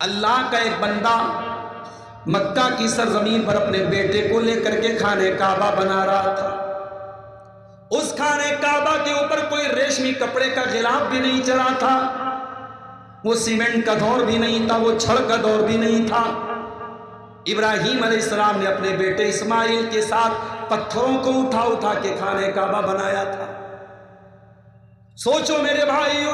اللہ کا ایک بندہ مکہ کی سرزمین پر اپنے بیٹے کو لے کر کے خانہ کعبہ بنا رہا تھا۔ اس خانہ کعبہ کے اوپر کوئی ریشمی کپڑے کا غلاف بھی نہیں چلا تھا، وہ سیمنٹ کا دور بھی نہیں تھا، وہ چھڑ کا دور بھی نہیں تھا۔ ابراہیم علیہ السلام نے اپنے بیٹے اسماعیل کے ساتھ پتھروں کو اٹھا اٹھا کے خانہ کعبہ بنایا تھا۔ سوچو میرے بھائیو،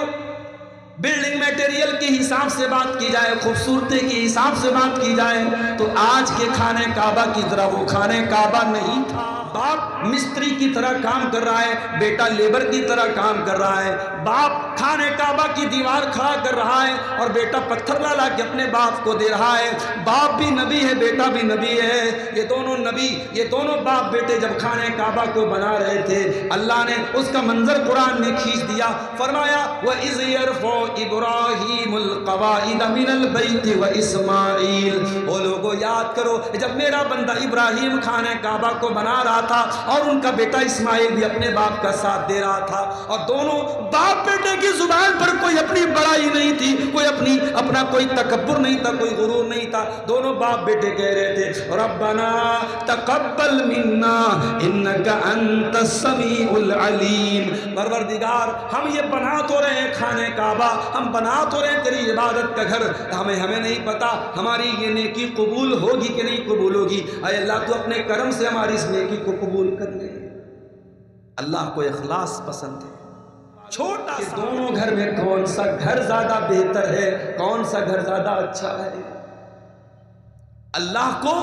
بلڈنگ میٹیریل کے حساب سے بات کی جائے، خوبصورتی کے حساب سے بات کی جائے تو آج کے خانہ کعبہ کی طرح وہ خانہ کعبہ نہیں تھا۔ باپ مستری کی طرح کام کر رہا ہے، بیٹا لیبر کی طرح کام کر رہا ہے۔ باپ خانہ کعبہ کی دیوار کھڑا کر رہا ہے اور بیٹا پتھر لا لا کے اپنے باپ کو دے رہا ہے۔ باپ بھی نبی ہے، بیٹا بھی نبی ہے، یہ دونوں نبی، یہ دونوں باپ بیٹے جب خانہ کعبہ کو بنا رہے تھے، اللہ نے اس کا منظر قرآن میں کھینچ دیا، فرمایا وَإِذْ يَرْفَعُ إِبْرَاهِيمُ الْقَوَاعِدَ مِنَ الْبَيْتِ وَإِسْمَاعِيلُ۔ وہ لوگوں یاد کرو جب میرا بندہ ابراہیم خانہ کعبہ کو بنا رہا تھا اور ان کا بیٹا اسماعیل بھی اپنے باپ کا ساتھ دے رہا تھا، اور دونوں باپ بیٹے کی زبان پر کوئی اپنی بڑائی نہیں تھی، کوئی اپنا کوئی تکبر نہیں تھا، کوئی غرور نہیں تھا۔ دونوں باپ بیٹے کہہ رہے تھے ربنا تقبل منا انک انت السمیع العلیم، پروردگار ہم یہ بنا تو رہے ہیں خانہ کعبہ، ہم بنا تو رہے ہیں تیری عبادت کا گھر، ہمیں نہیں پتا ہماری یہ نیکی قبول ہوگی کہ نہیں قبول ہوگی، اے اللہ تو اپنے کرم سے ہماری اس نیکی کو قبول کر لے۔ اللہ کو اخلاص پسند ہے۔ چھوٹا سا دونوں گھر میں کون سا گھر زیادہ بہتر ہے، کون سا گھر زیادہ اچھا ہے؟ اللہ کو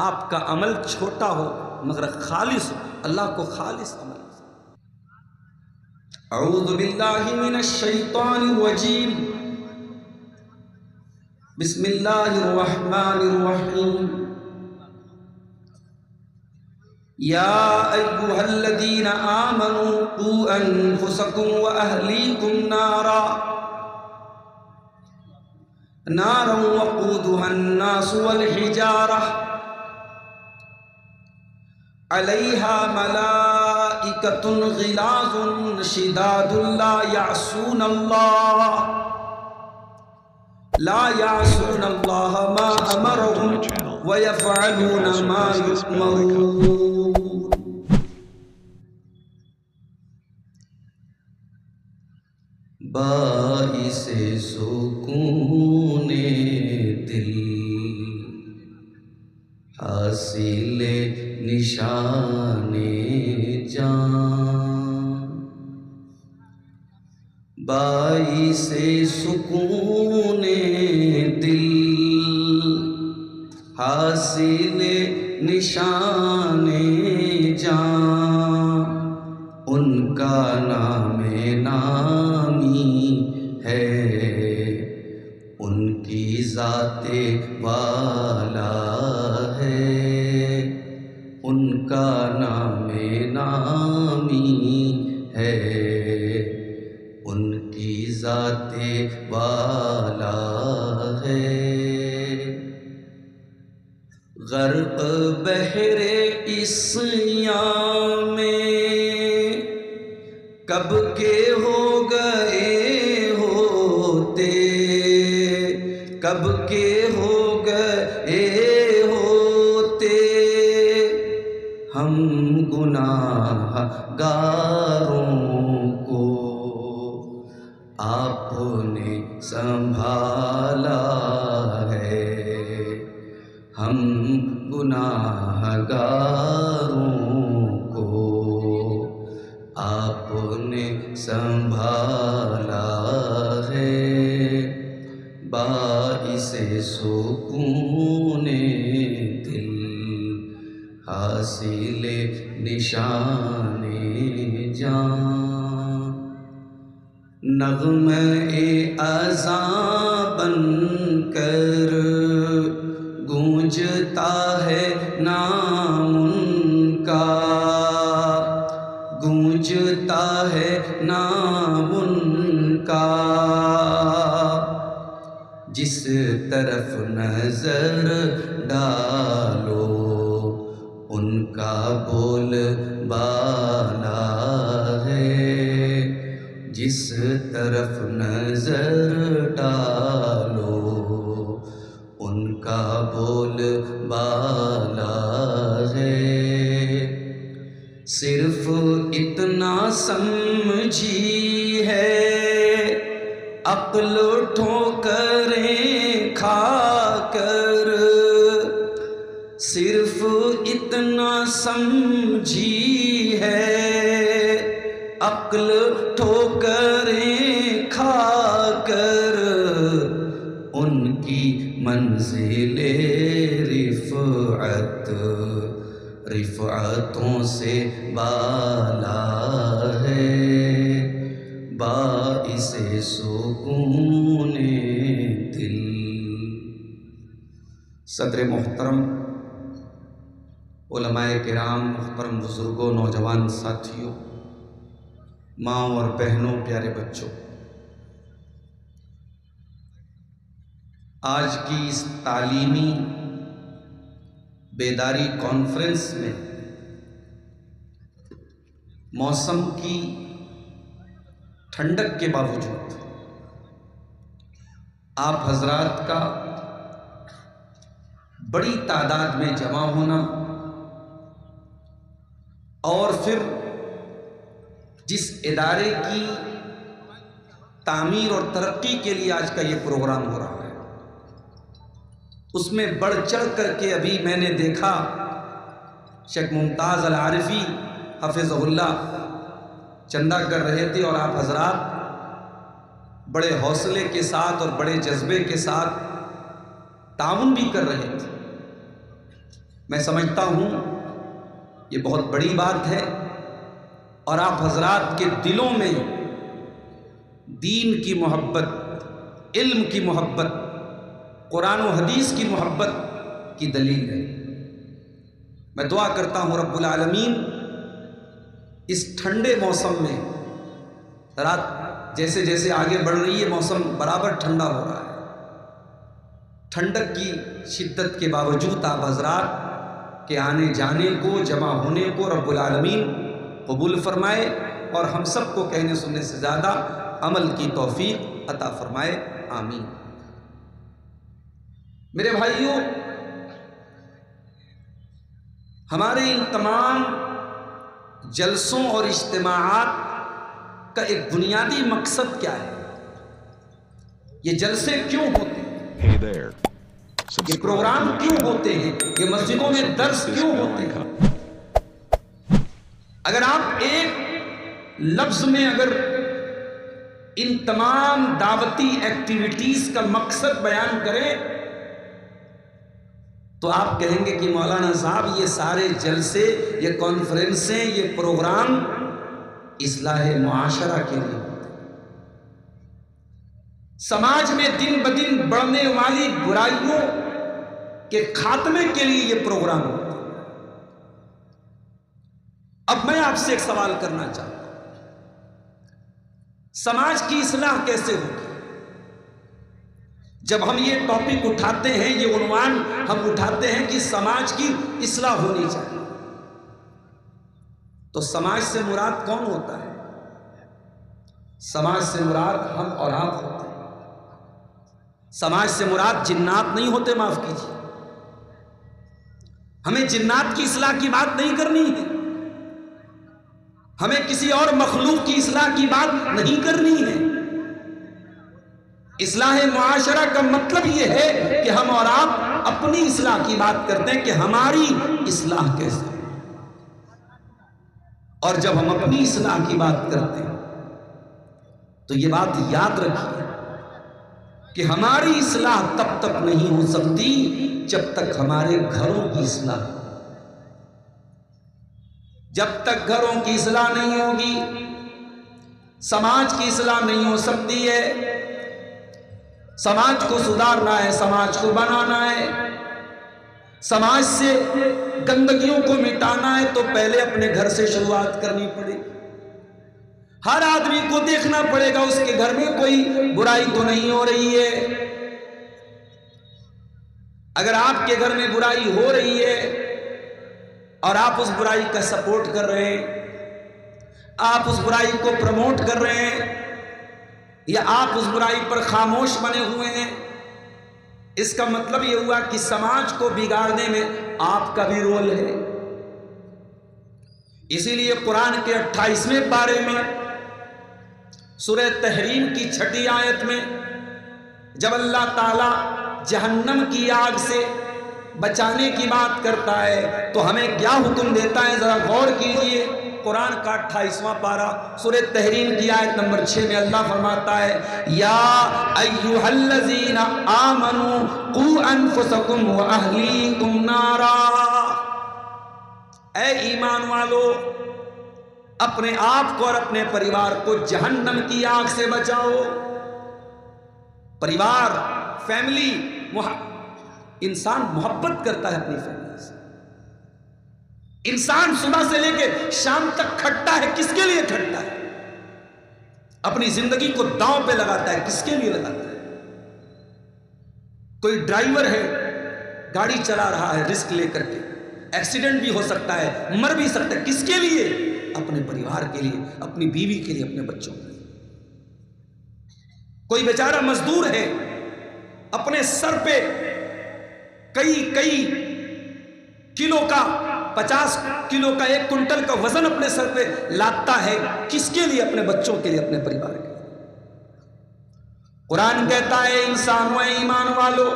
آپ کا عمل چھوٹا ہو مگر خالص ہو، اللہ کو خالص عمل۔ اعوذ باللہ من الشیطان الرجیم، بسم اللہ الرحمن الرحیم، یا ایھا الذین آمنوا قوا انفسکم واہلیکم نارا وقودها الناس والحجارہ علیہا ملائکۃ غلاظ شداد لا یعصون اللہ ما امرهم ویفعلون ما یؤمرون۔ باعث سکون دل حاصل نشان جان، باعث سکون دل حاصل نشان جان، ان کا نام نامی ہے، ان کی ذات والا ہے، ان کا نام نامی ہے، ان کی ذات والا ہے۔ غرق بحر عصیاں میں کب کے ہو گئے ہوتے، کب کے ہو گئے ہوتے، ہم گناہ گاروں کو آپ نے سنبھالا ہے، ہم گناہ گاروں کو آپ نے سنبھالا ہے، باعث سکون دل حاصل نشان جان، نغمہ اذاں بن کر گونجتا ہے نام ان کا، گونجتا ہے نام ان کا، جس طرف نظر ڈالو ان کا بول بالا ہے، جس طرف نظر ڈالو کا بول بالا ہے، صرف اتنا سمجھی ہے عقل ٹھوکریں کھا کر، صرف اتنا سمجھی ہے عقل ٹھوکریں کھا کر، ان کی منزل رفعت رفعتوں سے بالا ہے، باعث سکون دل۔ صدر محترم، علماء کرام، محترم بزرگوں، نوجوان ساتھیوں، ماں اور بہنوں، پیارے بچوں، آج کی اس تعلیمی بیداری کانفرنس میں موسم کی ٹھنڈک کے باوجود آپ حضرات کا بڑی تعداد میں جمع ہونا، اور پھر جس ادارے کی تعمیر اور ترقی کے لیے آج کا یہ پروگرام ہو رہا ہے، اس میں بڑھ چڑھ کر کے ابھی میں نے دیکھا شیخ ممتاز العارفی حفظہ اللہ چندہ کر رہے تھے، اور آپ حضرات بڑے حوصلے کے ساتھ اور بڑے جذبے کے ساتھ تعاون بھی کر رہے تھے۔ میں سمجھتا ہوں یہ بہت بڑی بات ہے، اور آپ حضرات کے دلوں میں دین کی محبت، علم کی محبت، قرآن و حدیث کی محبت کی دلیل ہے۔ میں دعا کرتا ہوں رب العالمین اس ٹھنڈے موسم میں، رات جیسے جیسے آگے بڑھ رہی ہے موسم برابر ٹھنڈا ہو رہا ہے، ٹھنڈک کی شدت کے باوجود آپ حضرات کے آنے جانے کو، جمع ہونے کو رب العالمین قبول فرمائے، اور ہم سب کو کہنے سننے سے زیادہ عمل کی توفیق عطا فرمائے، آمین۔ میرے بھائیوں، ہمارے ان تمام جلسوں اور اجتماعات کا ایک بنیادی مقصد کیا ہے؟ یہ جلسے کیوں ہوتے ہیں؟ یہ پروگرام کیوں ہوتے ہیں؟ یہ مسجدوں میں درس کیوں ہوتے ہیں؟ اگر آپ ایک لفظ میں اگر ان تمام دعوتی ایکٹیویٹیز کا مقصد بیان کریں تو آپ کہیں گے کہ مولانا صاحب یہ سارے جلسے، یہ کانفرنسیں، یہ پروگرام اصلاح معاشرہ کے لیے ہوتے ہیں، سماج میں دن بدن بڑھنے والی برائیوں کے خاتمے کے لیے یہ پروگرام ہوتے ہیں۔ اب میں آپ سے ایک سوال کرنا چاہتا ہوں، سماج کی اصلاح کیسے ہوگی؟ جب ہم یہ ٹاپک اٹھاتے ہیں، یہ عنوان ہم اٹھاتے ہیں کہ سماج کی اصلاح ہونی چاہیے، تو سماج سے مراد کون ہوتا ہے؟ سماج سے مراد ہم اور آپ ہوتے ہیں۔ سماج سے مراد جنات نہیں ہوتے، معاف کیجیے، ہمیں جنات کی اصلاح کی بات نہیں کرنی ہے، ہمیں کسی اور مخلوق کی اصلاح کی بات نہیں کرنی ہے۔ اصلاح معاشرہ کا مطلب یہ ہے کہ ہم اور آپ اپنی اصلاح کی بات کرتے ہیں کہ ہماری اصلاح کیسے ہے، اور جب ہم اپنی اصلاح کی بات کرتے ہیں تو یہ بات یاد رکھیے کہ ہماری اصلاح تب تک نہیں ہو سکتی جب تک ہمارے گھروں کی اصلاح، جب تک گھروں کی اصلاح نہیں ہوگی سماج کی اصلاح نہیں ہو سکتی ہے۔ سماج کو سدھارنا ہے، سماج کو بنانا ہے، سماج سے گندگیوں کو مٹانا ہے تو پہلے اپنے گھر سے شروعات کرنی پڑے گی۔ ہر آدمی کو دیکھنا پڑے گا اس کے گھر میں کوئی برائی تو نہیں ہو رہی ہے۔ اگر آپ کے گھر میں برائی ہو رہی ہے اور آپ اس برائی کا سپورٹ کر رہے ہیں، آپ اس برائی کو پروموٹ کر رہے ہیں، یا آپ اس برائی پر خاموش بنے ہوئے ہیں، اس کا مطلب یہ ہوا کہ سماج کو بگاڑنے میں آپ کا بھی رول ہے۔ اسی لیے قرآن کے 28ویں پارے میں سورہ تحریم کی 6 آیت میں جب اللہ تعالیٰ جہنم کی آگ سے بچانے کی بات کرتا ہے تو ہمیں کیا حکم دیتا ہے، ذرا غور کیجئے۔ قرآن کا 28واں پارہ سورہ تحریم کی آیت نمبر 6 میں اللہ فرماتا ہے یا ایھا الذین آمنوا قوا انفسکم واہلیکم نارا، اے ایمان والو اپنے آپ کو اور اپنے پریوار کو جہنم کی آگ سے بچاؤ۔ پریوار، فیملی، انسان محبت کرتا ہے اپنی فیملی سے۔ انسان صبح سے لے کے شام تک کھٹتا ہے، کس کے لیے کھٹتا ہے؟ اپنی زندگی کو داؤں پہ لگاتا ہے، کس کے لیے لگاتا ہے؟ کوئی ڈرائیور ہے، گاڑی چلا رہا ہے رسک لے کر کے، ایکسیڈنٹ بھی ہو سکتا ہے، مر بھی سکتا ہے، کس کے لیے؟ اپنے پریوار کے لیے، اپنی بیوی کے لیے، اپنے بچوں کے لیے۔ کوئی بیچارہ مزدور ہے، اپنے سر پہ کئی کلو کا، 50 کلو کا، 1 کنٹل کا وزن اپنے سر پہ لاتا ہے، کس کے لیے؟ اپنے بچوں کے لیے، اپنے پریوار کے لیے۔ قرآن کہتا ہے انسان و ایمان والو،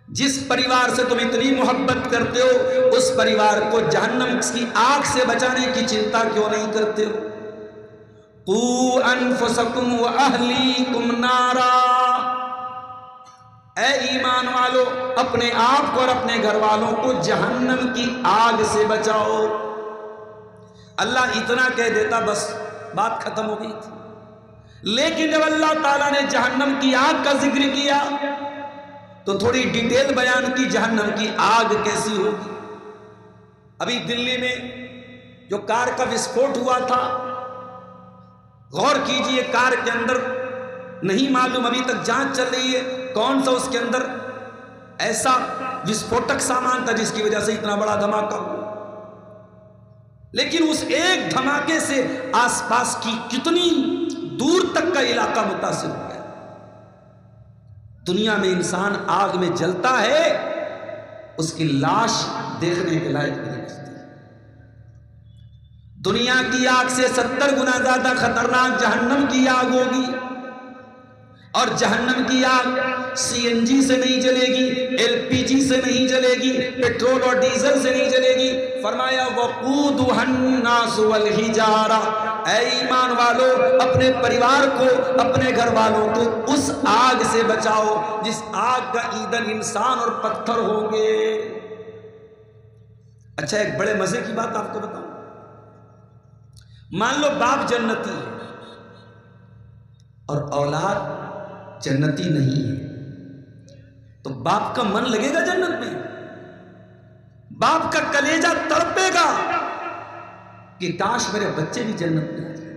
جس پریوار سے تم اتنی محبت کرتے ہو اس پریوار کو جہنم کی آگ سے بچانے کی چنتا کیوں نہیں کرتے ہو؟ قوا انفسکم واہلیکم نارا، اے ایمان والو اپنے آپ کو اور اپنے گھر والوں کو جہنم کی آگ سے بچاؤ۔ اللہ اتنا کہہ دیتا بس بات ختم ہو گئی تھی، لیکن جب اللہ تعالیٰ نے جہنم کی آگ کا ذکر کیا تو تھوڑی ڈیٹیل بیان کی، جہنم کی آگ کیسی ہوگی۔ ابھی دلی میں جو کار کا وسفوٹ ہوا تھا، غور کیجئے، کار کے اندر نہیں معلوم، ابھی تک جانچ چل رہی ہے کون سا اس کے اندر ایسا وسفوٹک سامان تھا جس کی وجہ سے اتنا بڑا دھماکہ ہوا، لیکن اس ایک دھماکے سے آس پاس کی کتنی دور تک کا علاقہ متاثر ہو گیا۔ دنیا میں انسان آگ میں جلتا ہے، اس کی لاش دیکھنے کے لائق نہیں بچتی۔ دنیا کی آگ سے 70 گنا زیادہ خطرناک جہنم کی آگ ہوگی، اور جہنم کی آگ سی این جی سے نہیں جلے گی، ایل پی جی سے نہیں جلے گی، پیٹرول اور ڈیزل سے نہیں جلے گی۔ فرمایا وقودھا الناس والحجارہ، اے ایمان والو اپنے پریوار کو، اپنے گھر والوں کو اس آگ سے بچاؤ جس آگ کا ایندھن انسان اور پتھر ہوں گے۔ اچھا ایک بڑے مزے کی بات آپ کو بتاؤں، مان لو باپ جنتی ہے اور اولاد جنتی نہیں ہے، تو باپ کا من لگے گا جنت میں؟ باپ کا کلیجہ تڑپے گا کہ کاش میرے بچے بھی جنت میں آ جائیں۔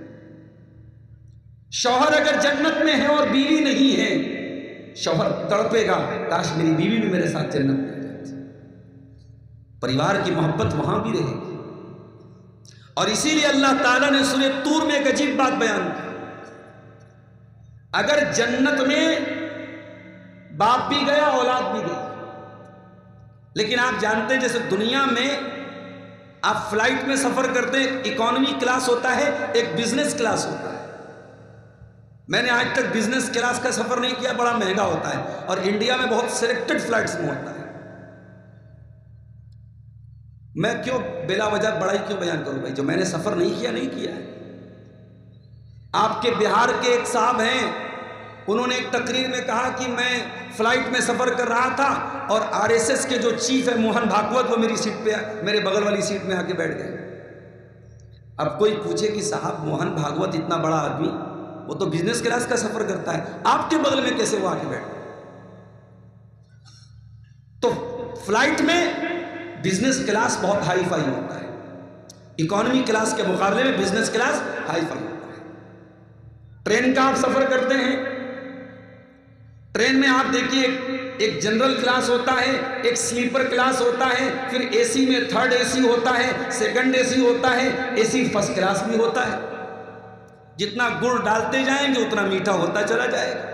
شوہر اگر جنت میں ہے اور بیوی نہیں ہے، شوہر تڑپے گا کاش میری بیوی بھی میرے ساتھ جنت میں آ جاتی۔ پریوار کی محبت وہاں بھی رہے گی، اور اسی لیے اللہ تعالیٰ نے سورہ طور میں ایک عجیب بات بیان کی، اگر جنت میں باپ بھی گیا اولاد بھی گئی، لیکن آپ جانتے ہیں جیسے دنیا میں آپ فلائٹ میں سفر کرتے ہیں، اکانومی کلاس ہوتا ہے، ایک بزنس کلاس ہوتا ہے۔ میں نے آج تک بزنس کلاس کا سفر نہیں کیا، بڑا مہنگا ہوتا ہے، اور انڈیا میں بہت سلیکٹڈ فلائٹس میں ہوتا ہے۔ میں کیوں بلا وجہ بڑائی کیوں بیان کروں بھائی، جو میں نے سفر نہیں کیا نہیں کیا ہے۔ آپ کے بہار کے ایک صاحب ہیں، انہوں نے ایک تقریر میں کہا کہ میں فلائٹ میں سفر کر رہا تھا اور آر ایس ایس کے جو چیف ہے موہن بھاگوت، وہ میری سیٹ پہ، میرے بغل والی سیٹ میں آ کے بیٹھ گئے۔ اب کوئی پوچھے کہ صاحب موہن بھاگوت اتنا بڑا آدمی، وہ تو بزنس کلاس کا سفر کرتا ہے، آپ کے بغل میں کیسے وہ آ کے بیٹھ گئے؟ تو فلائٹ میں بزنس کلاس بہت ہائی فائی ہوتا ہے، اکانومی کلاس کے مقابلے میں بزنس کلاس ہائی فائی ہوتا ہے۔ ٹرین کا آپ سفر کرتے ہیں، ٹرین میں آپ دیکھیے ایک جنرل کلاس ہوتا ہے، ایک سلیپر کلاس ہوتا ہے، پھر اے سی میں 3rd اے سی ہوتا ہے، 2nd اے سی ہوتا ہے، اے سی فرسٹ کلاس بھی ہوتا ہے۔ جتنا گڑ ڈالتے جائیں گے اتنا میٹھا ہوتا چلا جائے گا۔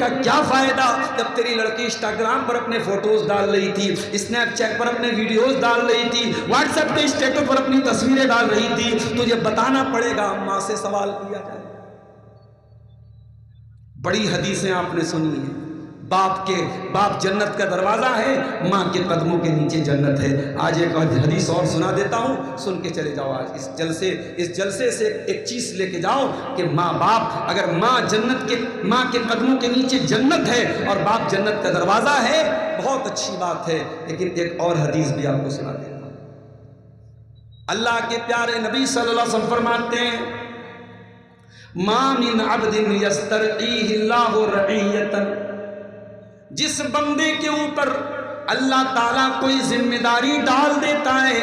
کا کیا فائدہ جب تیری لڑکی انسٹاگرام پر اپنے فوٹوز ڈال رہی تھی، اسنیپ چیٹ پر اپنے ویڈیوز ڈال رہی تھی، واٹس ایپ پہ اسٹیٹس پر اپنی تصویریں ڈال رہی تھی؟ تجھے بتانا پڑے گا، ماں سے سوال کیا جائے۔ بڑی حدیثیں آپ نے سنی ہیں، باپ جنت کا دروازہ ہے، ماں کے قدموں کے نیچے جنت ہے۔ آج ایک حدیث اور سنا دیتا ہوں، سن کے چلے جاؤ۔ آج اس جلسے سے ایک چیز لے کے جاؤ کہ ماں باپ، اگر ماں کے قدموں کے نیچے جنت ہے اور باپ جنت کا دروازہ ہے، بہت اچھی بات ہے۔ لیکن ایک اور حدیث بھی آپ کو سنا دیتا ہوں۔ اللہ کے پیارے نبی صلی اللہ علیہ وسلم فرماتے ہیں، ما من عبد یسترعیہ اللہ رعیۃ، جس بندے کے اوپر اللہ تعالیٰ کوئی ذمہ داری ڈال دیتا ہے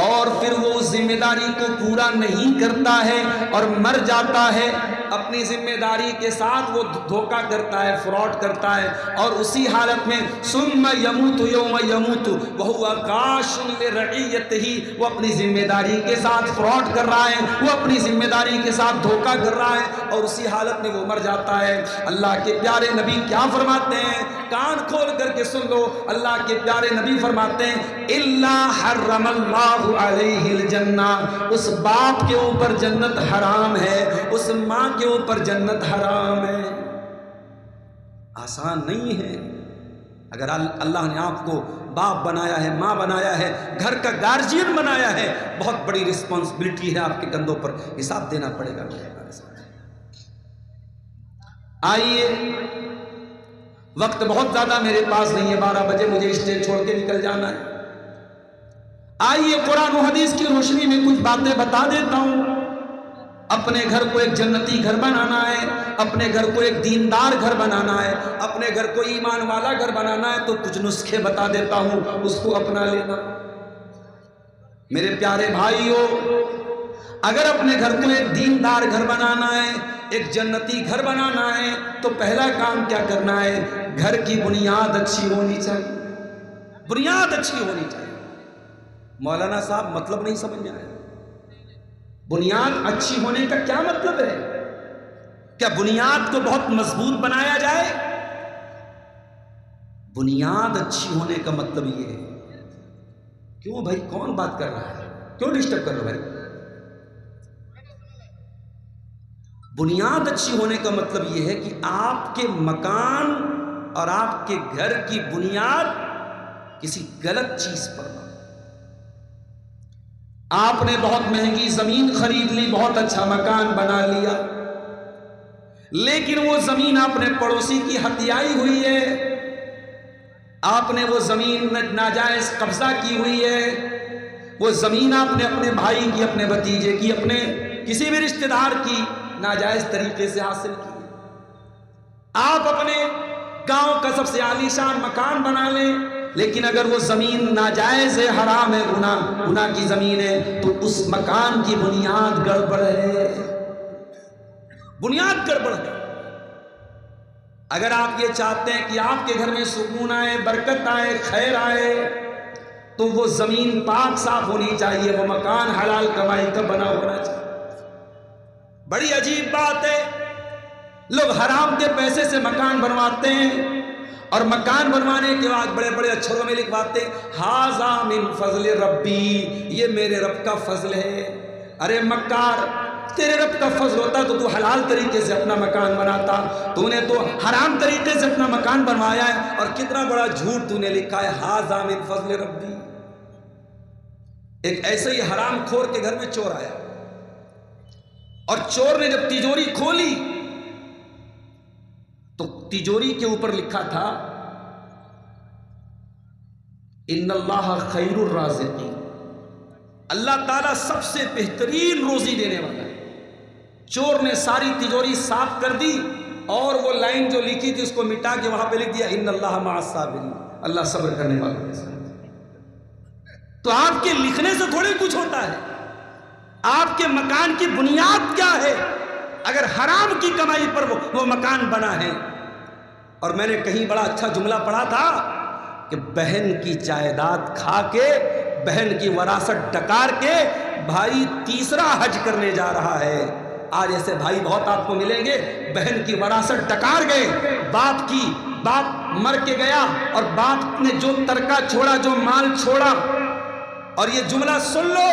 اور پھر وہ اس ذمہ داری کو پورا نہیں کرتا ہے اور مر جاتا ہے، اپنی ذمہ داری کے ساتھ وہ دھوکہ کرتا ہے، فراڈ کرتا ہے، اور اسی حالت میں ثم یموت یوم یموت وہو غاش لرعیتہ، وہ اپنی ذمہ داری کے ساتھ فراڈ کر رہا ہے، وہ اپنی ذمہ داری کے ساتھ دھوکہ کر رہا ہے اور اسی حالت میں وہ مر جاتا ہے۔ اللہ کے پیارے نبی کیا فرماتے ہیں؟ کان کھول کر کے سن لو، اللہ کے پیارے نبی فرماتے ہیں، الا حرم اللہ علیہ الجنہ، اس باپ کے اوپر جنت حرام ہے، اس ماں کے اوپر جنت حرام ہے۔ آسان نہیں ہے۔ اگر اللہ نے آپ کو باپ بنایا ہے، ماں بنایا ہے، گھر کا گارجین بنایا ہے، بہت بڑی رسپانسبلٹی ہے آپ کے کندھوں پر، حساب دینا پڑے گا۔ آئیے، وقت بہت زیادہ میرے پاس نہیں ہے، 12 بجے مجھے اسٹیج چھوڑ کے نکل جانا ہے۔ آئیے قرآن و حدیث کی روشنی میں کچھ باتیں بتا دیتا ہوں۔ اپنے گھر کو ایک جنتی گھر بنانا ہے، اپنے گھر کو ایک دیندار گھر بنانا ہے، اپنے گھر کو ایمان والا گھر بنانا ہے، تو کچھ نسخے بتا دیتا ہوں، اس کو اپنا لینا۔ میرے پیارے بھائیو، اگر اپنے گھر کو ایک دیندار گھر بنانا ہے، ایک جنتی گھر بنانا ہے، تو پہلا کام کیا کرنا ہے؟ گھر کی بنیاد اچھی ہونی چاہیے، بنیاد اچھی ہونی چاہیے۔ مولانا صاحب مطلب نہیں سمجھ میں آیا؟ بنیاد اچھی ہونے کا کیا مطلب ہے؟ کیا بنیاد کو بہت مضبوط بنایا جائے؟ بنیاد اچھی ہونے کا مطلب یہ ہے، کیوں بھائی کون بات کر رہا ہے؟ کیوں ڈسٹرب کر رہا ہے بھائی؟ بنیاد اچھی ہونے کا مطلب یہ ہے کہ آپ کے مکان اور آپ کے گھر کی بنیاد کسی غلط چیز پر نہ۔ آپ نے بہت مہنگی زمین خرید لی، بہت اچھا مکان بنا لیا، لیکن وہ زمین آپ نے پڑوسی کی ہتھیائی ہوئی ہے، آپ نے وہ زمین ناجائز قبضہ کی ہوئی ہے، وہ زمین آپ نے اپنے بھائی کی، اپنے بھتیجے کی، اپنے کسی بھی رشتہ دار کی ناجائز طریقے سے حاصل کی۔ آپ اپنے گاؤں کا سب سے عالی شان مکان بنا لیں، لیکن اگر وہ زمین ناجائز ہے، حرام ہے، گناہ کی زمین ہے، تو اس مکان کی بنیاد گڑبڑ ہے، بنیاد گڑبڑ ہے۔ اگر آپ یہ چاہتے ہیں کہ آپ کے گھر میں سکون آئے، برکت آئے، خیر آئے، تو وہ زمین پاک صاف ہونی چاہیے، وہ مکان حلال کمائی کا بنا ہونا چاہیے۔ بڑی عجیب بات ہے، لوگ حرام کے پیسے سے مکان بنواتے ہیں اور مکان بنوانے کے بعد بڑے بڑے اچھروں میں لکھواتے ھذا من فضل ربی، یہ میرے رب کا فضل ہے۔ ارے مکار، تیرے رب کا فضل ہوتا تو حلال طریقے سے اپنا مکان بناتا، تو نے تو حرام طریقے سے اپنا مکان بنوایا ہے، اور کتنا بڑا جھوٹ تو نے لکھا ہے، ھذا من فضل ربی۔ ایک ایسے ہی حرام خور کے گھر میں چور آیا، اور چور نے جب تجوری کھولی تو تجوری کے اوپر لکھا تھا ان اللہ خیر الرازقین، اللہ تعالیٰ سب سے بہترین روزی دینے والا ہے۔ چور نے ساری تجوری صاف کر دی اور وہ لائن جو لکھی تھی اس کو مٹا کے وہاں پہ لکھ دیا ان اللہ مع الصابرین، اللہ صبر کرنے والوں کے ساتھ۔ تو آپ کے لکھنے سے تھوڑی کچھ ہوتا ہے، آپ کے مکان کی بنیاد کیا ہے اگر حرام کی کمائی پر وہ مکان بنا ہے۔ اور میں نے کہیں بڑا اچھا جملہ پڑھا تھا کہ بہن کی جائیداد کھا کے، بہن کی وراثت ڈکار کے بھائی تیسرا حج کرنے جا رہا ہے، آج ایسے بھائی بہت آپ کو ملیں گے، بہن کی وراثت ڈکار گئے، باپ مر کے گیا اور باپ نے جو ترکہ چھوڑا، جو مال چھوڑا، اور یہ جملہ سن لو،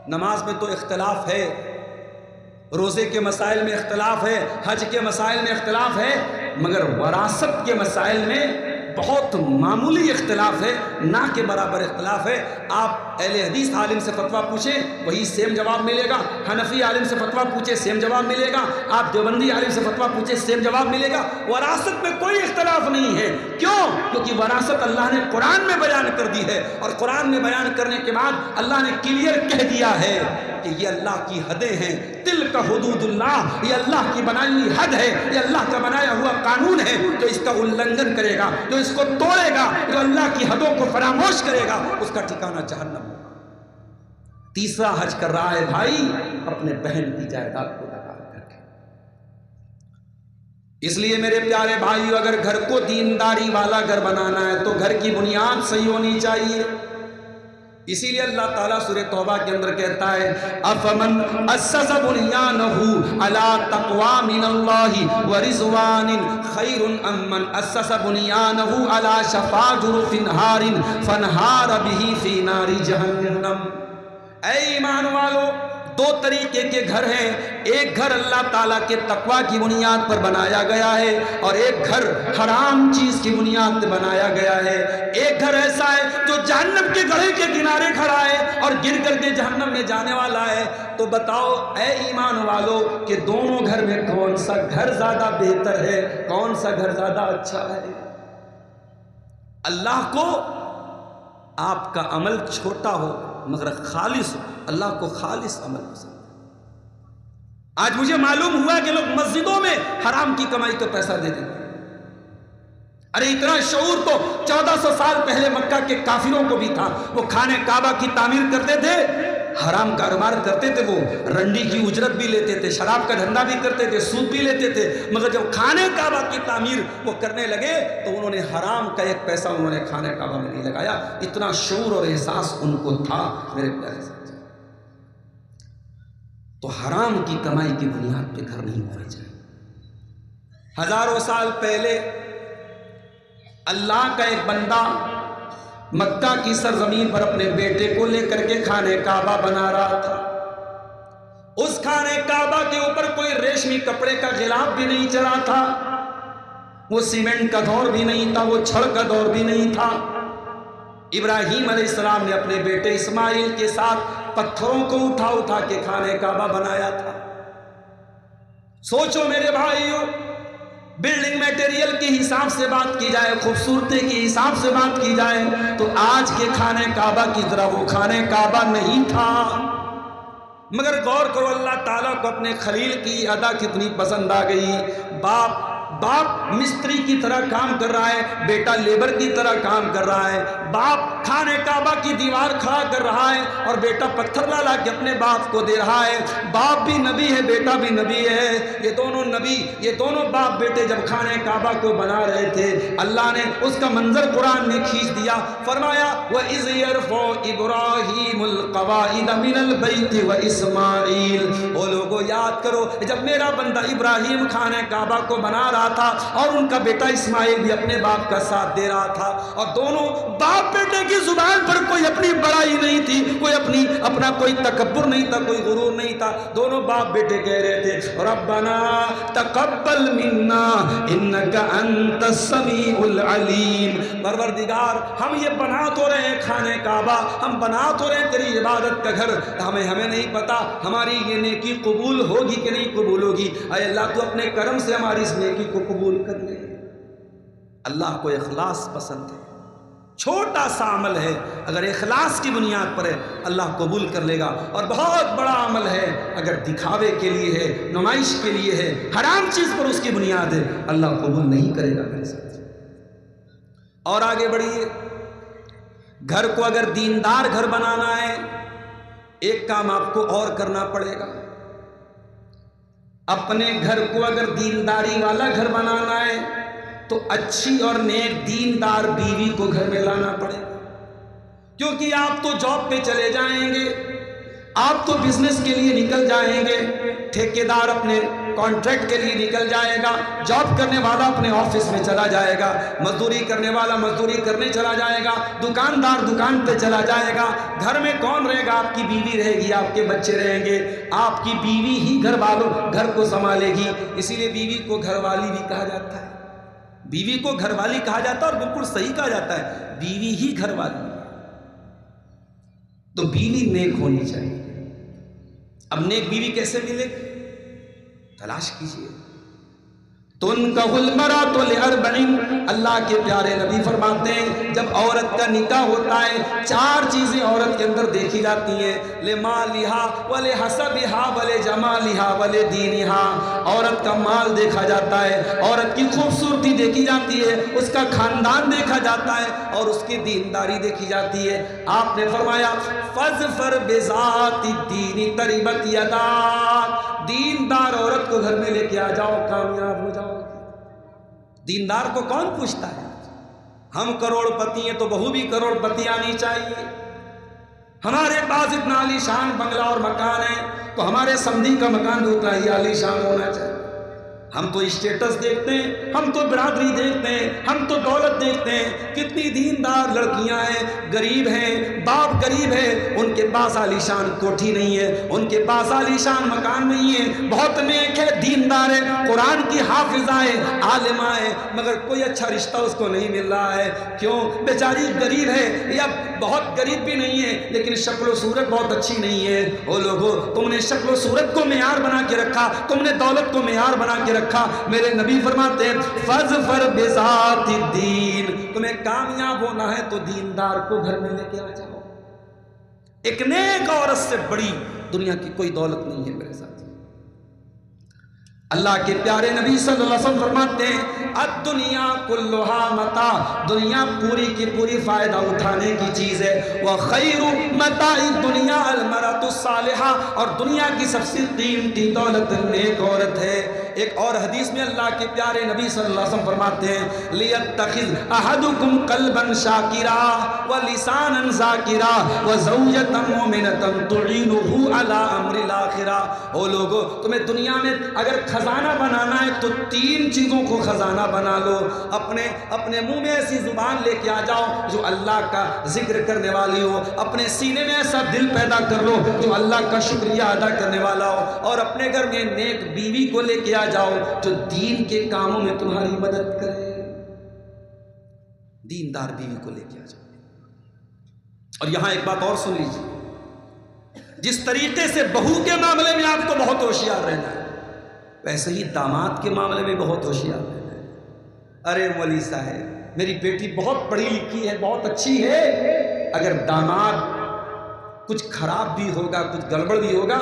نماز میں تو اختلاف ہے، روزے کے مسائل میں اختلاف ہے، حج کے مسائل میں اختلاف ہے، مگر وراثت کے مسائل میں بہت معمولی اختلاف ہے، نہ کے برابر اختلاف ہے۔ آپ اہل حدیث عالم سے فتویٰ پوچھیں وہی سیم جواب ملے گا، حنفی عالم سے فتویٰ پوچھیں سیم جواب ملے گا، آپ دیوبندی عالم سے فتویٰ پوچھیں سیم جواب ملے گا۔ وراثت میں کوئی اختلاف نہیں ہے، کیوں؟ کیونکہ وراثت اللہ نے قرآن میں بیان کر دی ہے، اور قرآن میں بیان کرنے کے بعد اللہ نے کلیئر کہہ دیا ہے کہ یہ اللہ کی حدیں ہیں، تلک حدود اللہ، یہ اللہ کی بنائی ہوئی حد ہے، یہ اللہ کا بنایا ہوا قانون ہے، جو اس کا النگھن کرے گا، جو اس کو توڑے گا، جو اللہ کی حدوں کو فراموش کرے گا، اس کا ٹھکانہ جہنم۔ تیسرا حج کر رہا ہے بھائی اپنے بہن کی جائیداد کو ڈکار کر کے۔ اس لیے میرے پیارے بھائیو، اگر گھر کو دینداری والا گھر بنانا ہے تو گھر کی بنیاد صحیح ہونی چاہیے۔ اسی لیے اللہ تعالیٰ سورہ توبہ کے اندر کہتا ہے افمن اسس بنیانہ علی تقوی من اللہ ورضوان خیر ام من اسس بنیانہ علی شفا جرف نہار فانہار بہ فی نار جہنم۔ اے ایمان والو، دو طریقے کے گھر ہیں، ایک گھر اللہ تعالیٰ کے تقوی کی بنیاد پر بنایا گیا ہے، اور ایک گھر حرام چیز کی بنیاد پر بنایا گیا ہے۔ ایک گھر ایسا ہے جو جہنم کے گڑھے کے کنارے کھڑا ہے اور گر کر کے جہنم میں جانے والا ہے۔ تو بتاؤ اے ایمان والو کہ دونوں گھر میں کون سا گھر زیادہ بہتر ہے، کون سا گھر زیادہ اچھا ہے؟ اللہ کو آپ کا عمل چھوٹا ہو مگر خالص ہو، اللہ کو خالص عمل پسند ہے۔ آج مجھے معلوم ہوا کہ لوگ مسجدوں میں حرام کی کمائی کا پیسہ دے دیں۔ ارے اتنا شعور تو 1400 سال پہلے مکہ کے کافروں کو بھی تھا، وہ خانہ کعبہ کی تعمیر کرتے تھے، حرام کاروبار کرتے تھے، وہ رنڈی کی اجرت بھی لیتے تھے، شراب کا دھندا بھی کرتے تھے، سود بھی لیتے تھے، مگر جب خانہ کعبہ کی تعمیر وہ کرنے لگے تو انہوں نے حرام کا ایک پیسہ انہوں نے خانہ کعبہ میں نہیں لگایا۔ اتنا شعور اور احساس ان کو تھا میرے پیارے سے۔ تو حرام کی کمائی کی بنیاد پہ گھر نہیں بنانا چاہیے۔ ہزاروں سال پہلے اللہ کا ایک بندہ مکہ کی سرزمین پر اپنے بیٹے کو لے کر کے خانہ کعبہ بنا رہا تھا۔ اس خانہ کعبہ کے اوپر کوئی ریشمی کپڑے کا غلاف بھی نہیں چلا تھا، وہ سیمنٹ کا دور بھی نہیں تھا، وہ چھڑ کا دور بھی نہیں تھا۔ ابراہیم علیہ السلام نے اپنے بیٹے اسماعیل کے ساتھ پتھروں کو اٹھا اٹھا کے خانہ کعبہ بنایا تھا۔ سوچو میرے بھائیو، بلڈنگ میٹیریل کے حساب سے بات کی جائے، خوبصورتی کے حساب سے بات کی جائے تو آج کے خانہ کعبہ کی طرح وہ خانہ کعبہ نہیں تھا، مگر غور کرو اللہ تعالیٰ کو اپنے خلیل کی ادا کتنی پسند آ گئی۔ باپ مستری کی طرح کام کر رہا ہے، بیٹا لیبر کی طرح کام کر رہا ہے۔ باپ خانہ کعبہ کی دیوار کھڑا کر رہا ہے اور بیٹا پتھر لا کے اپنے باپ کو دے رہا ہے۔ باپ بھی نبی ہے، بیٹا بھی نبی ہے، یہ دونوں نبی، یہ دونوں باپ بیٹے جب خانہ کعبہ کو بنا رہے تھے، اللہ نے اس کا منظر قرآن میں کھینچ دیا، فرمایا وَإِذْ يَرْفَعُ إِبْرَاهِيمُ الْقَوَاعِدَ مِنَ الْبَيْتِ وَإِسْمَاعِيلُ۔ وہ لوگوں یاد کرو جب میرا بندہ ابراہیم خانہ کعبہ کو بنا رہا تھا اور ان کا بیٹا اسماعیل بھی اپنے باپ کا ساتھ دے رہا تھا، اور دونوں باپ بیٹے کی زبان پر کوئی اپنی بڑائی نہیں تھی، کوئی اپنا کوئی تکبر نہیں تھا، کوئی غرور نہیں تھا۔ دونوں باپ بیٹے کہہ رہے تھے ربنا تقبل منا انک انت السمیع العلیم، پروردگار ہم یہ بنا تو رہے ہیں خانہ کعبہ، ہم بنا تو رہے ہیں تیری عبادت کا گھر، ہمیں نہیں پتا ہماری یہ نیکی قبول ہوگی کہ نہیں قبول ہوگی، اے اللہ تو اپنے کرم سے ہماری اس نیکی کو قبول کر لے۔ اللہ کو اخلاص پسند ہے، چھوٹا سا عمل ہے اگر اخلاص کی بنیاد پر ہے اللہ قبول کر لے گا، اور بہت بڑا عمل ہے اگر دکھاوے کے لیے ہے، نمائش کے لیے ہے، حرام چیز پر اس کی بنیاد ہے، اللہ قبول نہیں کرے گا میرے ساتھ۔ اور آگے بڑھیے، گھر کو اگر دیندار گھر بنانا ہے ایک کام آپ کو اور کرنا پڑے گا، اپنے گھر کو اگر دینداری والا گھر بنانا ہے تو اچھی اور نیک دیندار بیوی کو گھر میں لانا پڑے گا، کیونکہ آپ تو جاب پہ چلے جائیں گے، آپ تو بزنس کے لیے نکل جائیں گے، ٹھیکیدار اپنے کانٹریکٹ کے لیے نکل جائے گا، جاب کرنے والا اپنے آفس میں چلا جائے گا، مزدوری کرنے والا مزدوری کرنے چلا جائے گا، دکاندار دکان پہ چلا جائے گا۔ گھر میں کون رہے گا؟ آپ کی بیوی رہے گی، آپ کے بچے رہیں گے۔ آپ کی بیوی ہی گھر کو سنبھالے گی، اسی لیے بیوی کو گھر والی بھی کہا جاتا ہے۔ بیوی کو گھر والی کہا جاتا ہے، اور بالکل صحیح کہا جاتا ہے، بیوی ہی گھر والی۔ تو بیوی نیک ہونی چاہیے۔ اب نیک بیوی کیسے ملے؟ تلاش کیجئے۔ تنکح المرأۃ لأربع، اللہ کے پیارے نبی فرماتے ہیں جب عورت کا نکاح ہوتا ہے 4 چیزیں عورت کے اندر دیکھی جاتی ہیں، لمالها ولحسبها ولجمالها ولدینها۔ عورت کا مال دیکھا جاتا ہے، عورت کی خوبصورتی دیکھی جاتی ہے، اس کا خاندان دیکھا جاتا ہے، اور اس کی دینداری دیکھی جاتی ہے۔ آپ نے فرمایا فاظفر بذات الدین تربت یداک، دیندار عورت کو گھر میں لے کے آ جاؤ، کامیاب ہو جاؤ۔ دیندار کو کون پوچھتا ہے؟ ہم کروڑ پتی ہیں تو بہو بھی کروڑ پتی آنی چاہیے۔ ہمارے پاس اتنا عالی شان بنگلہ اور مکان ہے تو ہمارے سمدھی کا مکان بھی اتنا ہی عالی شان ہونا چاہیے۔ ہم تو اسٹیٹس دیکھتے ہیں، ہم تو برادری دیکھتے ہیں، ہم تو دولت دیکھتے ہیں۔ کتنی دیندار لڑکیاں ہیں، غریب ہیں، باپ غریب ہے، ان کے پاس عالی شان کوٹھی نہیں ہے، ان کے پاس عالی شان مکان نہیں ہے، بہت نیک ہے، دیندار ہے، قرآن کی حافظہ ہے، عالمہ ہے، مگر کوئی اچھا رشتہ اس کو نہیں مل رہا ہے۔ کیوں؟ بیچاری غریب ہے، یا بہت غریب بھی نہیں ہے لیکن شکل و صورت بہت اچھی نہیں ہے۔ او لوگو، تم نے شکل و صورت کو معیار بنا کے رکھا، تم نے دولت کو معیار بنا کے رکھا۔ میرے نبی فرماتے ہیں فاظفر بذات الدین، تمہیں کامیاب ہونا ہے تو دیندار کو گھر میں لے کے آ جاؤ۔ ایک نیک عورت سے بڑی دنیا کی کوئی دولت نہیں ہے میرے ساتھ۔ اللہ کے پیارے نبی صلی اللہ علیہ وسلم فرماتے ہیں الدنیا کلھا متاع، دنیا پوری کی پوری فائدہ اٹھانے کی چیز ہے۔ وخیر متاع الدنیا المرأۃ الصالحہ، اور دنیا کی سب سے قیمتی دولت نیک عورت ہے۔ ایک اور حدیث میں اللہ کے پیارے نبی صلی اللہ علیہ وسلم فرماتے ہیں لیتخذ احدکم قلبا شاکرا ولسانا ذاکرا وزوجۃ مؤمنۃ تعینہ علی امر الاخرہ۔ او لوگو، تمہیں دنیا میں اگر خزانہ بنانا ہے تو 3 چیزوں کو خزانہ بنا لو۔ اپنے منہ میں ایسی زبان لے کے آ جاؤ جو اللہ کا ذکر کرنے والی ہو، اپنے سینے میں ایسا دل پیدا کر لو جو اللہ کا شکریہ ادا کرنے والا ہو، اور اپنے گھر میں نیک بیوی کو لے کے آ جاؤ جو دین کے کاموں میں تمہاری مدد کرے۔ دیندار بیوی کو لے کے آ جاؤ۔ اور یہاں ایک بات اور سن لیجیے، جس طریقے سے بہو کے معاملے میں آپ کو بہت ہوشیار رہنا ہے، ویسے ہی داماد کے معاملے میں بہت ہوشیار رہنا ہے۔ ارے مولی صاحب، میری بیٹی بہت پڑھی لکھی ہے، بہت اچھی ہے، اگر داماد کچھ خراب بھی ہوگا، کچھ گڑبڑ بھی ہوگا،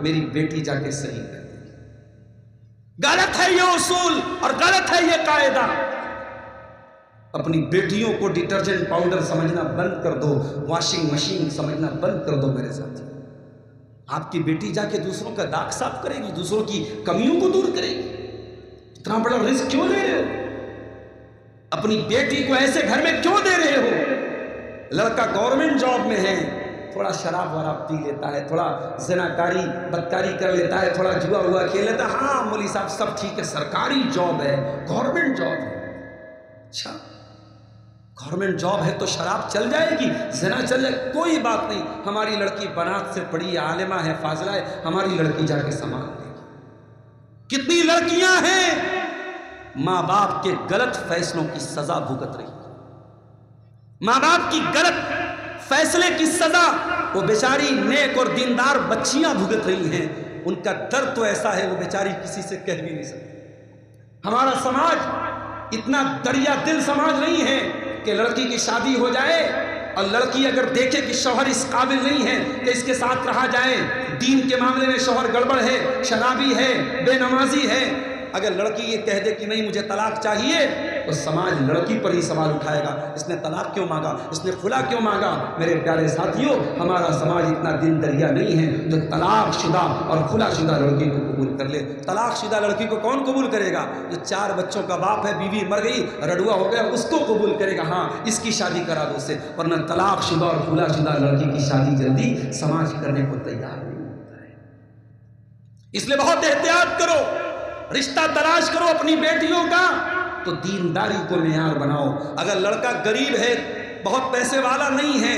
میری بیٹی جا کے صحیح کر دے گی۔ غلط ہے یہ اصول اور غلط ہے یہ قاعدہ۔ اپنی بیٹیوں کو ڈٹرجنٹ پاؤڈر سمجھنا بند کر دو، واشنگ مشین سمجھنا بند کر دو میرے ساتھ۔ آپ کی بیٹی جا کے دوسروں کا داغ صاف کرے گی، دوسروں کی کمیوں کو دور کرے گی۔ اتنا بڑا رزق کیوں لے رہے ہو؟ اپنی بیٹی کو ایسے گھر میں کیوں دے رہے ہو؟ لڑکا گورنمنٹ جاب میں ہے، تھوڑا شراب وراب پی لیتا ہے، تھوڑا زناکاری بدکاری کر لیتا ہے، تھوڑا جوا ہوا کھیل لیتا ہے، ہاں مولوی صاحب سب ٹھیک ہے، سرکاری جاب ہے، گورنمنٹ جاب ہے۔ اچھا، گورنمنٹ جاب ہے تو شراب چل جائے گی، زنا چل جائے گی، کوئی بات نہیں، ہماری لڑکی بنات سے پڑھی ہے، عالمہ ہے، فاضلہ ہے، ہماری لڑکی جا کے سنبھال لے گی۔ کتنی لڑکیاں ہیں ماں باپ کے غلط فیصلوں کی سزا بھگت رہی، ماں باپ کی غلط فیصلے کی سزا وہ بیچاری نیک اور دیندار بچیاں بھگت رہی ہیں۔ ان کا درد تو ایسا ہے وہ بیچاری کسی سے کہہ بھی نہیں سکتی۔ ہمارا سماج اتنا دریا دل سماج نہیں ہے کہ لڑکی کی شادی ہو جائے اور لڑکی اگر دیکھے کہ شوہر اس قابل نہیں ہے کہ اس کے ساتھ رہا جائے، دین کے معاملے میں شوہر گڑبڑ ہے، شرابی ہے، بے نمازی ہے، اگر لڑکی یہ کہہ دے کہ نہیں مجھے طلاق چاہیے، تو سماج لڑکی پر ہی سوال اٹھائے گا، اس نے طلاق کیوں مانگا، اس نے خلا کیوں مانگا۔ میرے پیارے ساتھیوں، ہمارا سماج اتنا دل دریا نہیں ہے جو طلاق شدہ اور خلا شدہ لڑکی کو قبول کر لے۔ طلاق شدہ لڑکی کو کون قبول کرے گا؟ جو 4 بچوں کا باپ ہے، بیوی مر گئی، رڈوا ہو گیا، اس کو قبول کرے گا، ہاں اس کی شادی کرا دو اسے، ورنہ طلاق شدہ اور خلا شدہ لڑکی کی شادی جلدی سماج کرنے کو تیار نہیں ہوتا ہے۔ اس لیے بہت احتیاط کرو، رشتہ تلاش کرو اپنی بیٹیوں کا تو دینداری کو معیار بناؤ۔ اگر لڑکا غریب ہے، بہت پیسے والا نہیں ہے،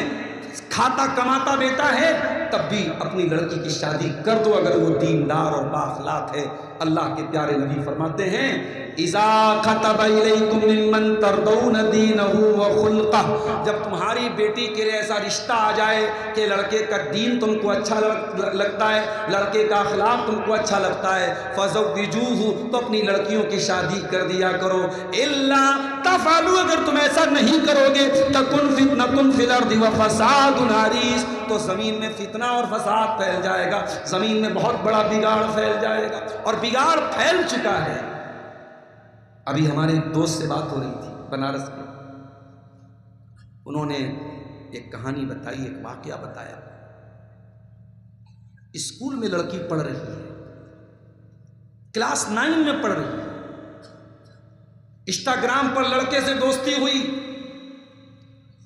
کھاتا کماتا بیٹا ہے، تب بھی اپنی لڑکی کی شادی کر دو اگر وہ دیندار اور بااخلاق ہے۔ اللہ کے پیارے نبی فرماتے ہیں اذا خطب الیکم ممن ترضون دینہ وخلقہ، جب تمہاری بیٹی کے لیے ایسا رشتہ آ جائے کہ لڑکے کا دین تم کو اچھا لگتا ہے، لڑکے کا اخلاق تم کو اچھا لگتا ہے، فزوجوہ، تو اپنی لڑکیوں کی شادی کر دیا کرو۔ الا تفعلوا، اگر تم ایسا نہیں کرو گے، تکن فتنۃ فی الارض وفساد عریض، تو زمین میں فتنہ اور فساد پھیل جائے گا، زمین میں بہت بڑا بگاڑ پھیل جائے گا، اور بگاڑ پھیل چکا ہے۔ ابھی ہمارے دوست سے بات ہو رہی تھی بنارس کے، انہوں نے ایک کہانی بتائی، ایک واقعہ بتایا۔ اسکول میں لڑکی پڑھ رہی ہے، کلاس 9 میں پڑھ رہی ہے، انسٹاگرام پر لڑکے سے دوستی ہوئی،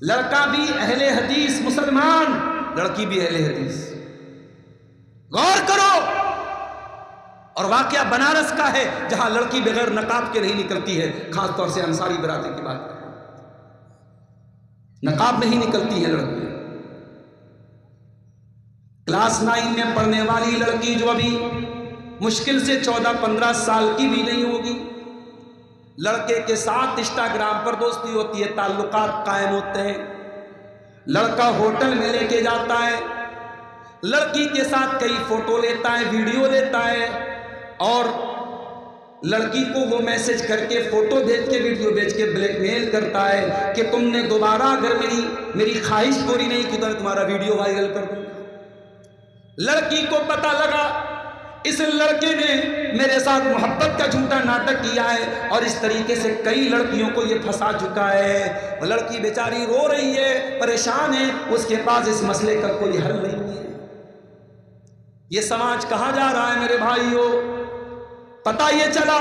لڑکا بھی اہل حدیث مسلمان، لڑکی بھی اہل حدیث۔ غور کرو، اور واقعہ بنارس کا ہے جہاں لڑکی بغیر نقاب کے نہیں نکلتی ہے، خاص طور سے انصاری برادری کی بات کریں، نقاب نہیں نکلتی ہے لڑکی۔ کلاس 9 میں پڑھنے والی لڑکی جو ابھی مشکل سے 14-15 سال کی بھی نہیں ہوگی، لڑکے کے ساتھ انسٹاگرام پر دوستی ہوتی ہے، تعلقات قائم ہوتے ہیں، لڑکا ہوٹل میں لے کے جاتا ہے، لڑکی کے ساتھ کئی فوٹو لیتا ہے، ویڈیو لیتا ہے، اور لڑکی کو وہ میسج کر کے، فوٹو بھیج کے، ویڈیو بھیج کے بلیک میل کرتا ہے کہ تم نے دوبارہ اگر میری خواہش پوری نہیں کی تو میں تمہارا ویڈیو وائرل کر دوں۔ لڑکی کو پتہ لگا اس لڑکے نے میرے ساتھ محبت کا جھوٹا ناٹک کیا ہے، اور اس طریقے سے کئی لڑکیوں کو یہ پھنسا چکا ہے۔ لڑکی بیچاری رو رہی ہے، پریشان ہے، اس کے پاس اس مسئلے کا کوئی حل نہیں ہے۔ یہ سماج کہاں جا رہا ہے میرے بھائیوں؟ پتہ یہ چلا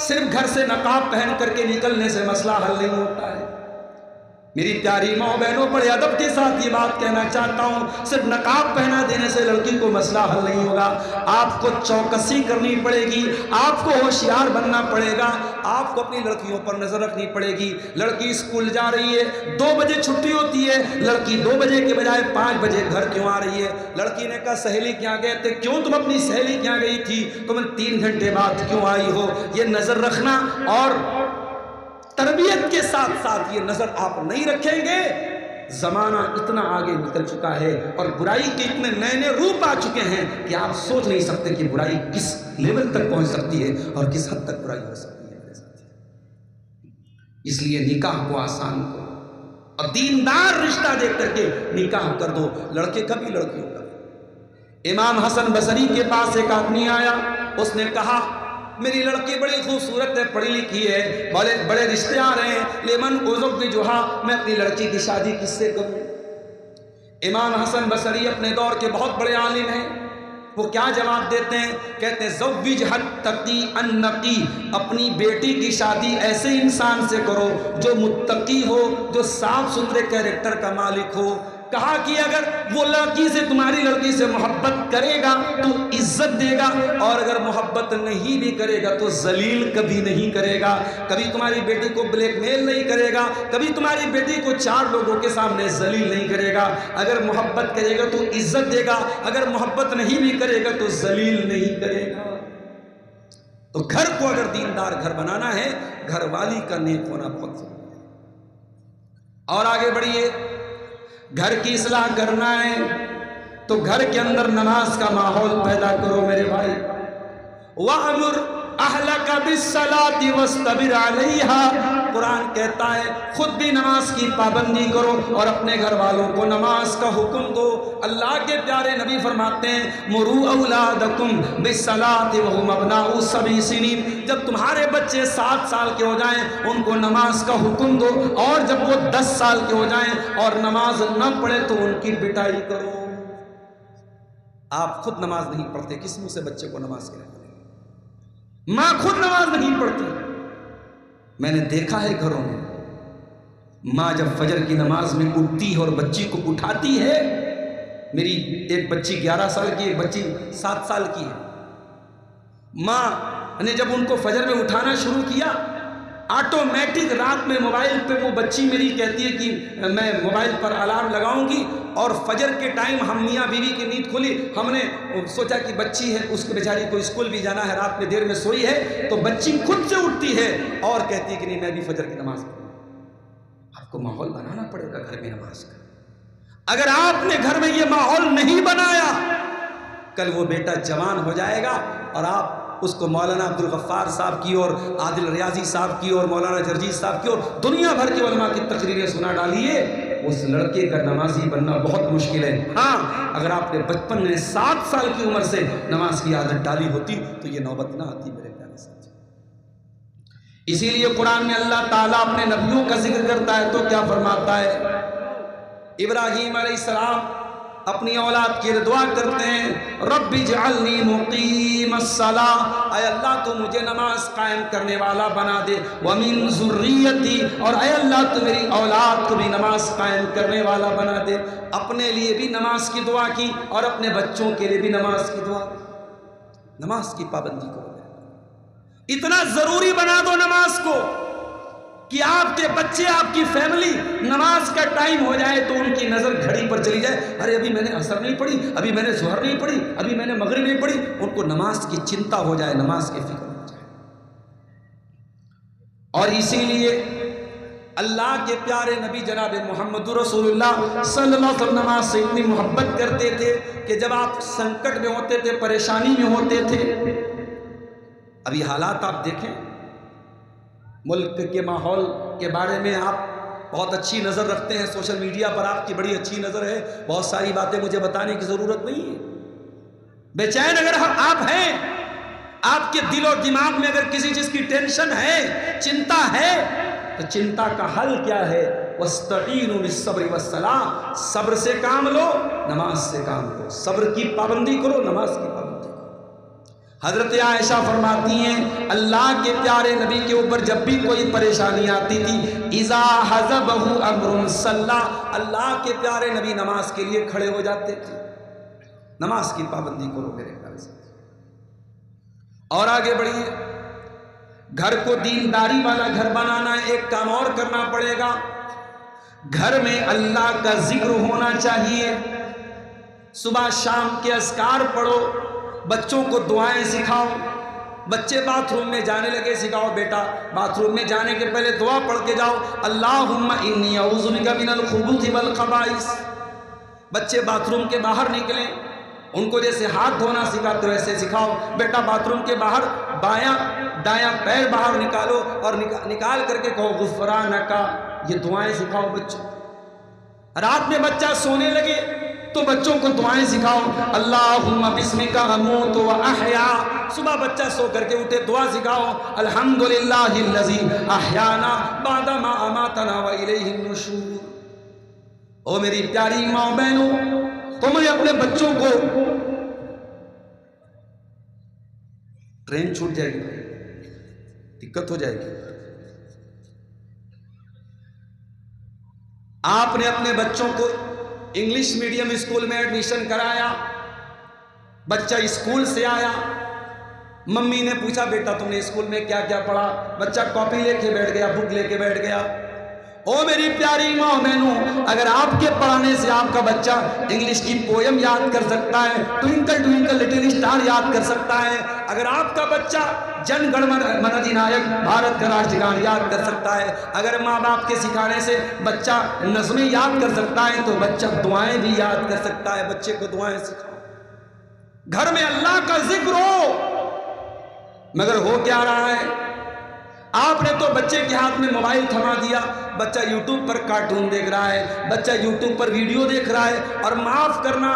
صرف گھر سے نقاب پہن کر کے نکلنے سے مسئلہ حل نہیں ہوتا ہے۔ میری پیاری ماں بہنوں، بڑے ادب کے ساتھ یہ بات کہنا چاہتا ہوں، صرف نقاب پہنا دینے سے لڑکی کو مسئلہ حل نہیں ہوگا۔ آپ کو چوکسی کرنی پڑے گی، آپ کو ہوشیار بننا پڑے گا، آپ کو اپنی لڑکیوں پر نظر رکھنی پڑے گی۔ لڑکی اسکول جا رہی ہے، 2 بجے چھٹی ہوتی ہے، لڑکی 2 بجے کے بجائے 5 بجے گھر کیوں آ رہی ہے؟ لڑکی نے کہا سہیلی کیا گئے تھے؟ کیوں تم اپنی سہیلی کیا گئی تھی؟ تم 3 گھنٹے بعد کیوں آئی ہو؟ یہ نظر رکھنا اور تربیت کے ساتھ ساتھ یہ نظر آپ نہیں رکھیں گے، زمانہ اتنا آگے نکل چکا ہے اور برائی کے اتنے نئے نئے روپ آ چکے ہیں کہ آپ سوچ نہیں سکتے کہ برائی کس لیول تک پہنچ سکتی ہے اور کس حد تک برائی ہو سکتی ہے۔ اس لیے نکاح کو آسان کرو اور دیندار رشتہ دیکھ کر کے نکاح کر دو، لڑکے کا بھی لڑکیوں کا۔ امام حسن بصری کے پاس ایک آدمی آیا، اس نے کہا میری لڑکی بڑی خوبصورت ہے، پڑھی لکھی ہے، بڑے رشتے آ رہے ہیں، لیمن ازوجھا، میں اپنی لڑکی کی شادی کس سے کروں؟ امام حسن بصری اپنے دور کے بہت بڑے عالم ہیں، وہ کیا جواب دیتے ہیں؟ کہتے ہیں زوجھا التقی النقی، اپنی بیٹی کی شادی ایسے انسان سے کرو جو متقی ہو، جو صاف ستھرے کیریکٹر کا مالک ہو۔ کہا کہ اگر وہ لڑکی سے، تمہاری لڑکی سے محبت کرے گا تو عزت دے گا، اور اگر محبت نہیں بھی کرے گا تو ذلیل کبھی نہیں کرے گا، کبھی تمہاری بیٹی کو بلیک میل نہیں کرے گا، کبھی تمہاری بیٹی کو 4 لوگوں کے سامنے ذلیل نہیں کرے گا۔ اگر محبت کرے گا تو عزت دے گا، اگر محبت نہیں بھی کرے گا تو ذلیل نہیں کرے گا۔ تو گھر کو اگر دیندار گھر بنانا ہے، گھر والی کا نیک ہونا بہت ضروری ہے۔ اور آگے بڑھیے، گھر کی اصلاح کرنا ہے تو گھر کے اندر نماز کا ماحول پیدا کرو میرے بھائی۔ وَأْمُرْ اہلک بالصلاۃ واصطبر علیہا، قرآن کہتا ہے خود بھی نماز کی پابندی کرو اور اپنے گھر والوں کو نماز کا حکم دو۔ اللہ کے پیارے نبی فرماتے ہیں مروا اولادکم بالصلاۃ وہم ابناء 7 سنین، جب تمہارے بچے 7 سال کے ہو جائیں ان کو نماز کا حکم دو، اور جب وہ 10 سال کے ہو جائیں اور نماز نہ پڑھے تو ان کی پٹائی کرو۔ آپ خود نماز نہیں پڑھتے، کس منہ سے بچے کو نماز کے لیے؟ ماں خود نماز نہیں پڑھتی۔ میں نے دیکھا ہے گھروں میں ماں جب فجر کی نماز میں اٹھتی ہے اور بچی کو اٹھاتی ہے، میری ایک بچی 11 سال کی، ایک بچی 7 سال کی ہے، ماں نے جب ان کو فجر میں اٹھانا شروع کیا، آٹومیٹک رات میں موبائل پہ وہ بچی میری کہتی ہے کہ میں موبائل پر الارم لگاؤں گی، اور فجر کے ٹائم ہم میاں بیوی کی نیند کھلی، ہم نے سوچا کہ بچی ہے اس کو بیچاری کو اسکول بھی جانا ہے، رات میں دیر میں سوئی ہے، تو بچی خود سے اٹھتی ہے اور کہتی ہے کہ نہیں میں بھی فجر کی نماز پڑھوں۔ آپ کو ماحول بنانا پڑے گا گھر میں نماز کا۔ اگر آپ نے گھر میں یہ ماحول نہیں بنایا، کل وہ بیٹا جوان ہو جائے گا اور آپ اس کو مولانا عبدالغفار صاحب کی اور عادل ریاضی صاحب کی اور مولانا جرجیز صاحب کی اور دنیا بھر کے علماء کی تقریریں سنا ڈالیے، اس لڑکے کا نمازی بننا بہت مشکل ہے۔ ہاں اگر آپ نے بچپن میں 7 سال کی عمر سے نماز کی عادت ڈالی ہوتی تو یہ نوبت نہ آتی میرے پیارے ساتھی۔ اسی لیے قرآن میں اللہ تعالیٰ اپنے نبیوں کا ذکر کرتا ہے تو کیا فرماتا ہے؟ ابراہیم علیہ السلام اپنی اولاد کی دعا کرتے ہیں رب اجعلنی مقیم الصلاۃ، اے اللہ تو مجھے نماز قائم کرنے والا بنا دے، ومن ذریتی، اور اے اللہ تو میری اولاد کو بھی نماز قائم کرنے والا بنا دے۔ اپنے لیے بھی نماز کی دعا کی اور اپنے بچوں کے لیے بھی نماز کی دعا کی۔ نماز کی پابندی کرو، اتنا ضروری بنا دو نماز کو کہ آپ کے بچے، آپ کی فیملی نماز کا ٹائم ہو جائے تو ان کی نظر گھڑی پر چلی جائے، ارے ابھی میں نے عصر نہیں پڑھی، ابھی میں نے ظہر نہیں پڑھی، ابھی میں نے مغرب نہیں پڑھی، ان کو نماز کی چنتا ہو جائے، نماز کی فکر ہو جائے۔ اور اسی لیے اللہ کے پیارے نبی جناب محمد رسول اللہ صلی اللہ علیہ وسلم نماز سے اتنی محبت کرتے تھے کہ جب آپ سنکٹ میں ہوتے تھے، پریشانی میں ہوتے تھے، ابھی حالات آپ دیکھیں، ملک کے ماحول کے بارے میں آپ بہت اچھی نظر رکھتے ہیں، سوشل میڈیا پر آپ کی بڑی اچھی نظر ہے، بہت ساری باتیں مجھے بتانے کی ضرورت نہیں ہے۔ بے چین اگر آپ ہیں، آپ کے دل و دماغ میں اگر کسی چیز کی ٹینشن ہے، چنتا ہے، تو چنتا کا حل کیا ہے؟ وَاسْتَعِينُوا بِالصَّبْرِ وَالصَّلَاةِ، صبر سے کام لو، نماز سے کام لو، صبر کی پابندی کرو، نماز کی پابندی کرو۔ حضرت عائشہ فرماتی ہیں اللہ کے پیارے نبی کے اوپر جب بھی کوئی پریشانی آتی تھی، اذا حزبہ امر صلی، اللہ کے پیارے نبی نماز کے لیے کھڑے ہو جاتے تھے۔ نماز کی پابندی کرو میرے پیارے ساتھی۔ اور آگے بڑھیے، گھر کو دینداری والا گھر بنانا ہے، ایک کام اور کرنا پڑے گا، گھر میں اللہ کا ذکر ہونا چاہیے، صبح شام کے اذکار پڑھو، بچوں کو دعائیں سکھاؤ، بچے باتھ روم میں جانے لگے سکھاؤ، بیٹا باتھ روم میں جانے کے پہلے دعا پڑھ کے جاؤ، اللہم انی اعوذ بک من الخبث والخبائث۔ بچے باتھ روم کے باہر نکلیں، ان کو جیسے ہاتھ دھونا سکھاتے ویسے سکھاؤ، بیٹا باتھ روم کے باہر بایاں دایاں پیر باہر نکالو اور نکال کر کے کہو غفرانک، یہ دعائیں سکھاؤ بچوں۔ رات میں بچہ سونے لگے تو بچوں کو دعائیں سکھاؤ، اللہم بسمک اموت و احیا، صبح بچہ سو کر کے اٹھے دعا سکھاؤ، الحمدللہ الذی احیانا بعد ما اماتنا و الیہ النشور۔ او میری پیاری ماں بہنوں، تمہیں اپنے بچوں کو، ٹرین چھوٹ جائے گی، دقت ہو جائے گی، آپ نے اپنے بچوں کو انگلش میڈیم اسکول میں ایڈمیشن کرایا، بچہ اسکول سے آیا، ممی نے پوچھا بیٹا تم نے اسکول میں کیا کیا پڑھا؟ بچہ کاپی لے کے بیٹھ گیا، بک لے کے بیٹھ گیا۔ او میری پیاری ماں بہنوں، اگر آپ کے پڑھانے سے آپ کا بچہ انگلش کی پویم یاد کر سکتا ہے، ٹوئنکل ٹوئنکل لٹل اسٹار یاد کر سکتا ہے، اگر آپ کا بچہ جن گڑ من ادھینائک بھارت کا راشٹر گان یاد کر سکتا ہے، اگر ماں باپ کے سکھانے سے بچہ نظمیں یاد کر سکتا ہے، تو بچہ دعائیں بھی یاد کر سکتا ہے۔ بچے کو دعائیں سکھاؤ، گھر میں اللہ کا ذکر ہو، مگر ہو کیا رہا ہے؟ آپ نے تو بچے کے ہاتھ میں موبائل تھما دیا، بچہ یوٹیوب پر کارٹون دیکھ رہا ہے، بچہ یوٹیوب پر ویڈیو دیکھ رہا ہے، اور معاف کرنا،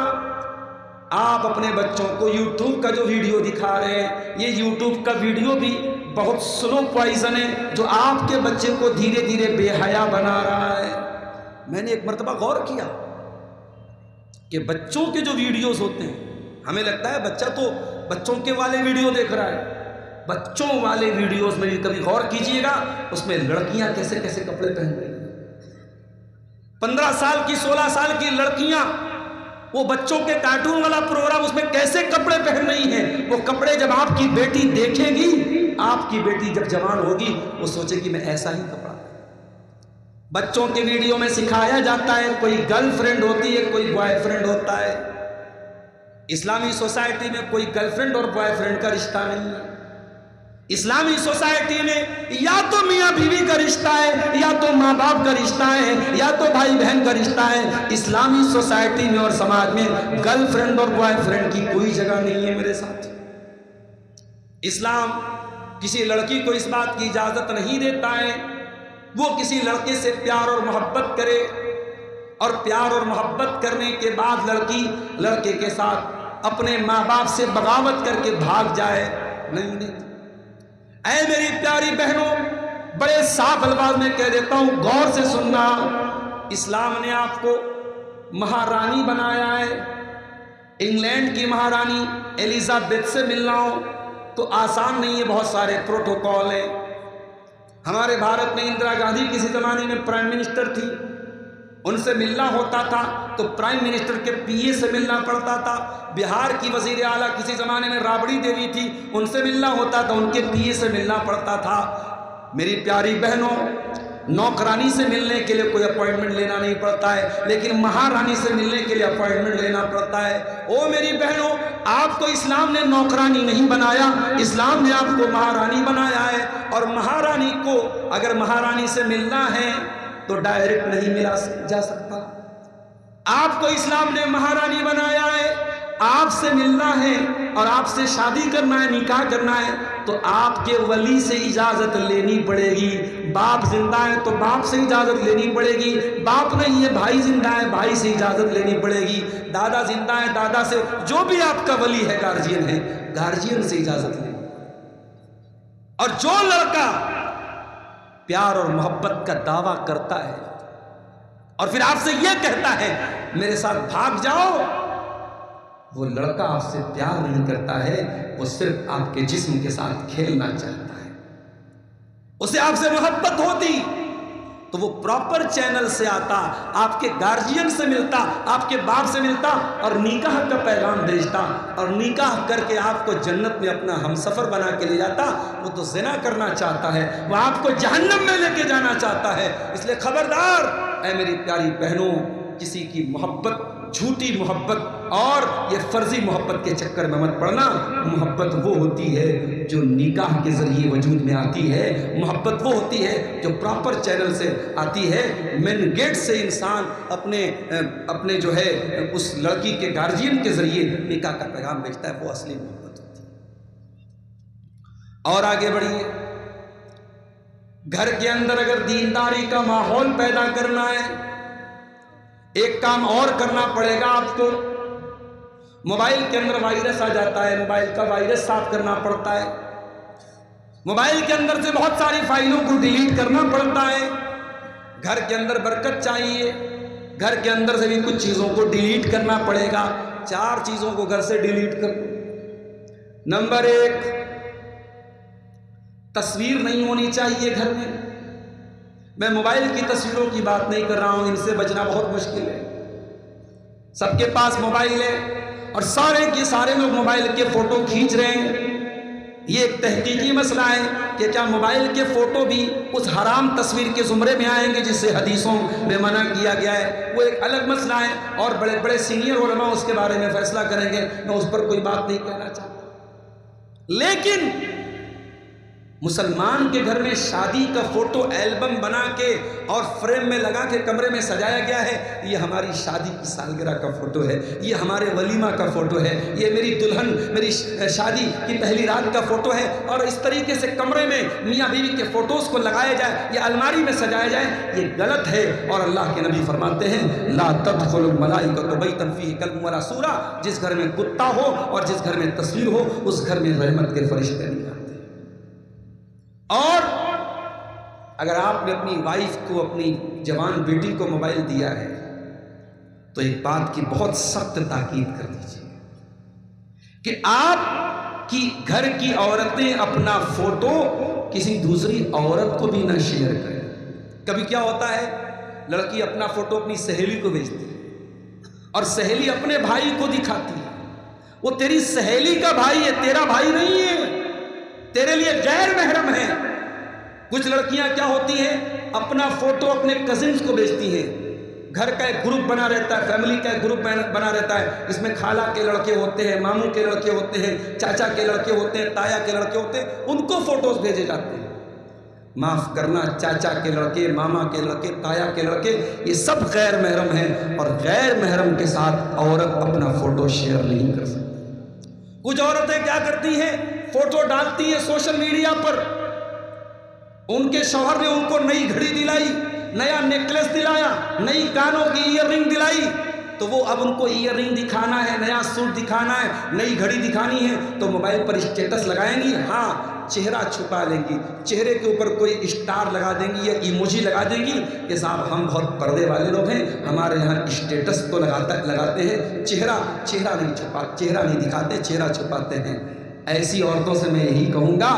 آپ اپنے بچوں کو یوٹیوب کا جو ویڈیو دکھا رہے ہیں، یہ یوٹیوب کا ویڈیو بھی بہت سلو پوائزن ہے جو آپ کے بچے کو دھیرے دھیرے بے حیا بنا رہا ہے۔ میں نے ایک مرتبہ غور کیا کہ بچوں کے جو ویڈیوز ہوتے ہیں، ہمیں لگتا ہے بچہ تو بچوں کے والے ویڈیو دیکھ رہا ہے، بچوں والے ویڈیوز میں بھی کبھی غور کیجئے گا، اس میں لڑکیاں کیسے کیسے کپڑے پہن رہی ہیں، 15 سال کی 16 سال کی لڑکیاں، وہ بچوں کے کارٹون والا پروگرام، اس میں کیسے کپڑے پہن رہی ہیں۔ وہ کپڑے جب آپ کی بیٹی دیکھے گی، آپ کی بیٹی جب جوان ہوگی، وہ سوچے گی میں ایسا ہی کپڑا۔ بچوں کے ویڈیو میں سکھایا جاتا ہے کوئی گرل فرینڈ ہوتی ہے، کوئی بوائے فرینڈ ہوتا ہے۔ اسلامی سوسائٹی میں کوئی گرل فرینڈ اور بوائے فرینڈ کا رشتہ نہیں ہے۔ اسلامی سوسائٹی میں یا تو میاں بیوی کا رشتہ ہے، یا تو ماں باپ کا رشتہ ہے، یا تو بھائی بہن کا رشتہ ہے۔ اسلامی سوسائٹی میں اور سماج میں گرل فرینڈ اور بوائے فرینڈ کی کوئی جگہ نہیں ہے میرے ساتھ۔ اسلام کسی لڑکی کو اس بات کی اجازت نہیں دیتا ہے وہ کسی لڑکے سے پیار اور محبت کرے، اور پیار اور محبت کرنے کے بعد لڑکی لڑکے کے ساتھ اپنے ماں باپ سے بغاوت کر کے بھاگ جائے، نہیں دیتی۔ اے میری پیاری بہنوں، بڑے صاف الفاظ میں کہہ دیتا ہوں، غور سے سننا، اسلام نے آپ کو مہارانی بنایا ہے۔ انگلینڈ کی مہارانی ایلزابتھ سے ملنا ہو تو آسان نہیں ہے، بہت سارے پروٹوکول ہیں۔ ہمارے بھارت میں اندرا گاندھی کسی زمانے میں پرائم منسٹر تھی، ان سے ملنا ہوتا تھا تو پرائم منسٹر کے پی اے سے ملنا پڑتا تھا۔ بہار کی وزیر اعلیٰ کسی زمانے میں رابڑی دیوی تھی، ان سے ملنا ہوتا تھا، ان کے پی اے سے ملنا پڑتا تھا۔ میری پیاری بہنوں، نوکرانی سے ملنے کے لیے کوئی اپوائنٹمنٹ لینا نہیں پڑتا ہے، لیکن مہارانی سے ملنے کے لیے اپوائنٹمنٹ لینا پڑتا ہے۔ او میری بہنوں، آپ کو اسلام نے نوکرانی نہیں بنایا، اسلام نے آپ کو مہارانی بنایا ہے، اور مہارانی کو اگر مہارانی سے ملنا ہے تو ڈائریکٹ نہیں ملا جا سکتا۔ آپ کو اسلام نے مہارانی بنایا ہے، آپ سے ملنا ہے اور آپ سے شادی کرنا ہے، نکاح کرنا ہے تو آپ کے ولی سے اجازت لینی پڑے گی۔ باپ زندہ ہے تو باپ سے اجازت لینی پڑے گی، باپ نہیں ہے بھائی زندہ ہے، بھائی سے اجازت لینی پڑے گی، دادا زندہ ہے دادا سے، جو بھی آپ کا ولی ہے، گارجین ہے، گارجین سے اجازت لینی۔ اور جو لڑکا پیار اور محبت کا دعویٰ کرتا ہے اور پھر آپ سے یہ کہتا ہے میرے ساتھ بھاگ جاؤ، وہ لڑکا آپ سے پیار نہیں کرتا ہے، وہ صرف آپ کے جسم کے ساتھ کھیلنا چاہتا ہے۔ اسے آپ سے محبت ہوتی تو وہ پراپر چینل سے آتا، آپ کے گارجین سے ملتا، آپ کے باپ سے ملتا اور نکاح کا پیغام بھیجتا، اور نکاح کر کے آپ کو جنت میں اپنا ہمسفر بنا کے لے جاتا۔ وہ تو زنا کرنا چاہتا ہے، وہ آپ کو جہنم میں لے کے جانا چاہتا ہے۔ اس لیے خبردار اے میری پیاری بہنوں، کسی کی محبت، جھوٹی محبت اور یہ فرضی محبت کے چکر میں مت پڑنا۔ محبت وہ ہوتی ہے جو نکاح کے ذریعے وجود میں آتی ہے، محبت وہ ہوتی ہے جو پراپر چینل سے آتی ہے، مین گیٹ سے انسان اپنے جو ہے اس لڑکی کے گارجین کے ذریعے نکاح کا پیغام بھیجتا ہے، وہ اصلی محبت ہوتی ہے۔ اور آگے بڑھیے، گھر کے اندر اگر دینداری کا ماحول پیدا کرنا ہے، ایک کام اور کرنا پڑے گا آپ کو۔ موبائل کے اندر وائرس آ جاتا ہے، موبائل کا وائرس صاف کرنا پڑتا ہے، موبائل کے اندر سے بہت ساری فائلوں کو ڈیلیٹ کرنا پڑتا ہے۔ گھر کے اندر برکت چاہیے، گھر کے اندر سے بھی کچھ چیزوں کو ڈیلیٹ کرنا پڑے گا۔ 4 چیزوں کو گھر سے ڈیلیٹ کر دو۔ نمبر 1، تصویر نہیں ہونی چاہیے گھر میں۔ میں موبائل کی تصویروں کی بات نہیں کر رہا ہوں، ان سے بچنا بہت مشکل ہے۔ سب کے پاس موبائل ہے اور سارے کے سارے لوگ موبائل کے فوٹو کھینچ رہے ہیں۔ یہ ایک تحقیقی مسئلہ ہے کہ کیا موبائل کے فوٹو بھی اس حرام تصویر کے زمرے میں آئیں گے جس سے حدیثوں میں منع کیا گیا ہے؟ وہ ایک الگ مسئلہ ہے اور بڑے بڑے سینئر علماء اس کے بارے میں فیصلہ کریں گے، میں اس پر کوئی بات نہیں کہنا چاہتا۔ لیکن مسلمان کے گھر میں شادی کا فوٹو البم بنا کے اور فریم میں لگا کے کمرے میں سجایا گیا ہے، یہ ہماری شادی کی سالگرہ کا فوٹو ہے، یہ ہمارے ولیمہ کا فوٹو ہے، یہ میری دلہن میری شادی کی پہلی رات کا فوٹو ہے، اور اس طریقے سے کمرے میں میاں بیوی کے فوٹوز کو لگایا جائے یا الماری میں سجایا جائے، یہ غلط ہے۔ اور اللہ کے نبی فرماتے ہیں لا تدخل الملائکۃ بیتا فیہ کلب ولا سورہ، جس گھر میں کتا ہو اور جس گھر میں تصویر ہو اس گھر میں رحمت کے فرشتے نہیں آتے۔ اور اگر آپ نے اپنی وائف کو، اپنی جوان بیٹی کو موبائل دیا ہے تو ایک بات کی بہت سخت تاکید کر دیجیے کہ آپ کی گھر کی عورتیں اپنا فوٹو کسی دوسری عورت کو بھی نہ شیئر کریں۔ کبھی کیا ہوتا ہے، لڑکی اپنا فوٹو اپنی سہیلی کو بھیجتی ہے اور سہیلی اپنے بھائی کو دکھاتی ہے، وہ تیری سہیلی کا بھائی ہے، تیرا بھائی نہیں ہے، تیرے لیے غیر محرم ہے۔ کچھ لڑکیاں کیا ہوتی ہیں، اپنا فوٹو اپنے کزنز کو بھیجتی ہیں، گھر کا ایک گروپ بنا رہتا ہے، فیملی کا ایک گروپ بنا رہتا ہے، اس میں خالہ کے لڑکے ہوتے ہیں، ماموں کے لڑکے ہوتے ہیں، چاچا کے لڑکے ہوتے ہیں، تایا کے لڑکے ہوتے ہیں، ان کو فوٹوز بھیجے جاتے ہیں۔ معاف کرنا، چاچا کے لڑکے، ماما کے لڑکے، تایا کے لڑکے، یہ سب غیر محرم ہیں، اور غیر محرم کے ساتھ عورت اپنا فوٹو شیئر نہیں کر سکتی۔ کچھ عورتیں کیا کرتی ہیں، فوٹو ڈالتی ہیں سوشل میڈیا پر، ان کے شوہر نے ان کو نئی گھڑی دلائی، نیا نیکلس دلایا، نئی کانوں کی ایئر رنگ دلائی، تو وہ اب ان کو ایئر رنگ دکھانا ہے، نیا سوٹ دکھانا ہے، نئی گھڑی دکھانی ہے، تو موبائل پر اسٹیٹس لگائیں گی، ہاں چہرہ چھپا لیں گی، چہرے کے اوپر کوئی اسٹار لگا دیں گی یا ایموجی لگا دیں گی کہ صاحب ہم بہت پردے والے لوگ ہیں، ہمارے یہاں اسٹیٹس تو لگاتے ہیں، چہرہ نہیں دکھاتے، چہرہ چھپاتے ہیں۔ ایسی عورتوں سے میں یہی کہوں گا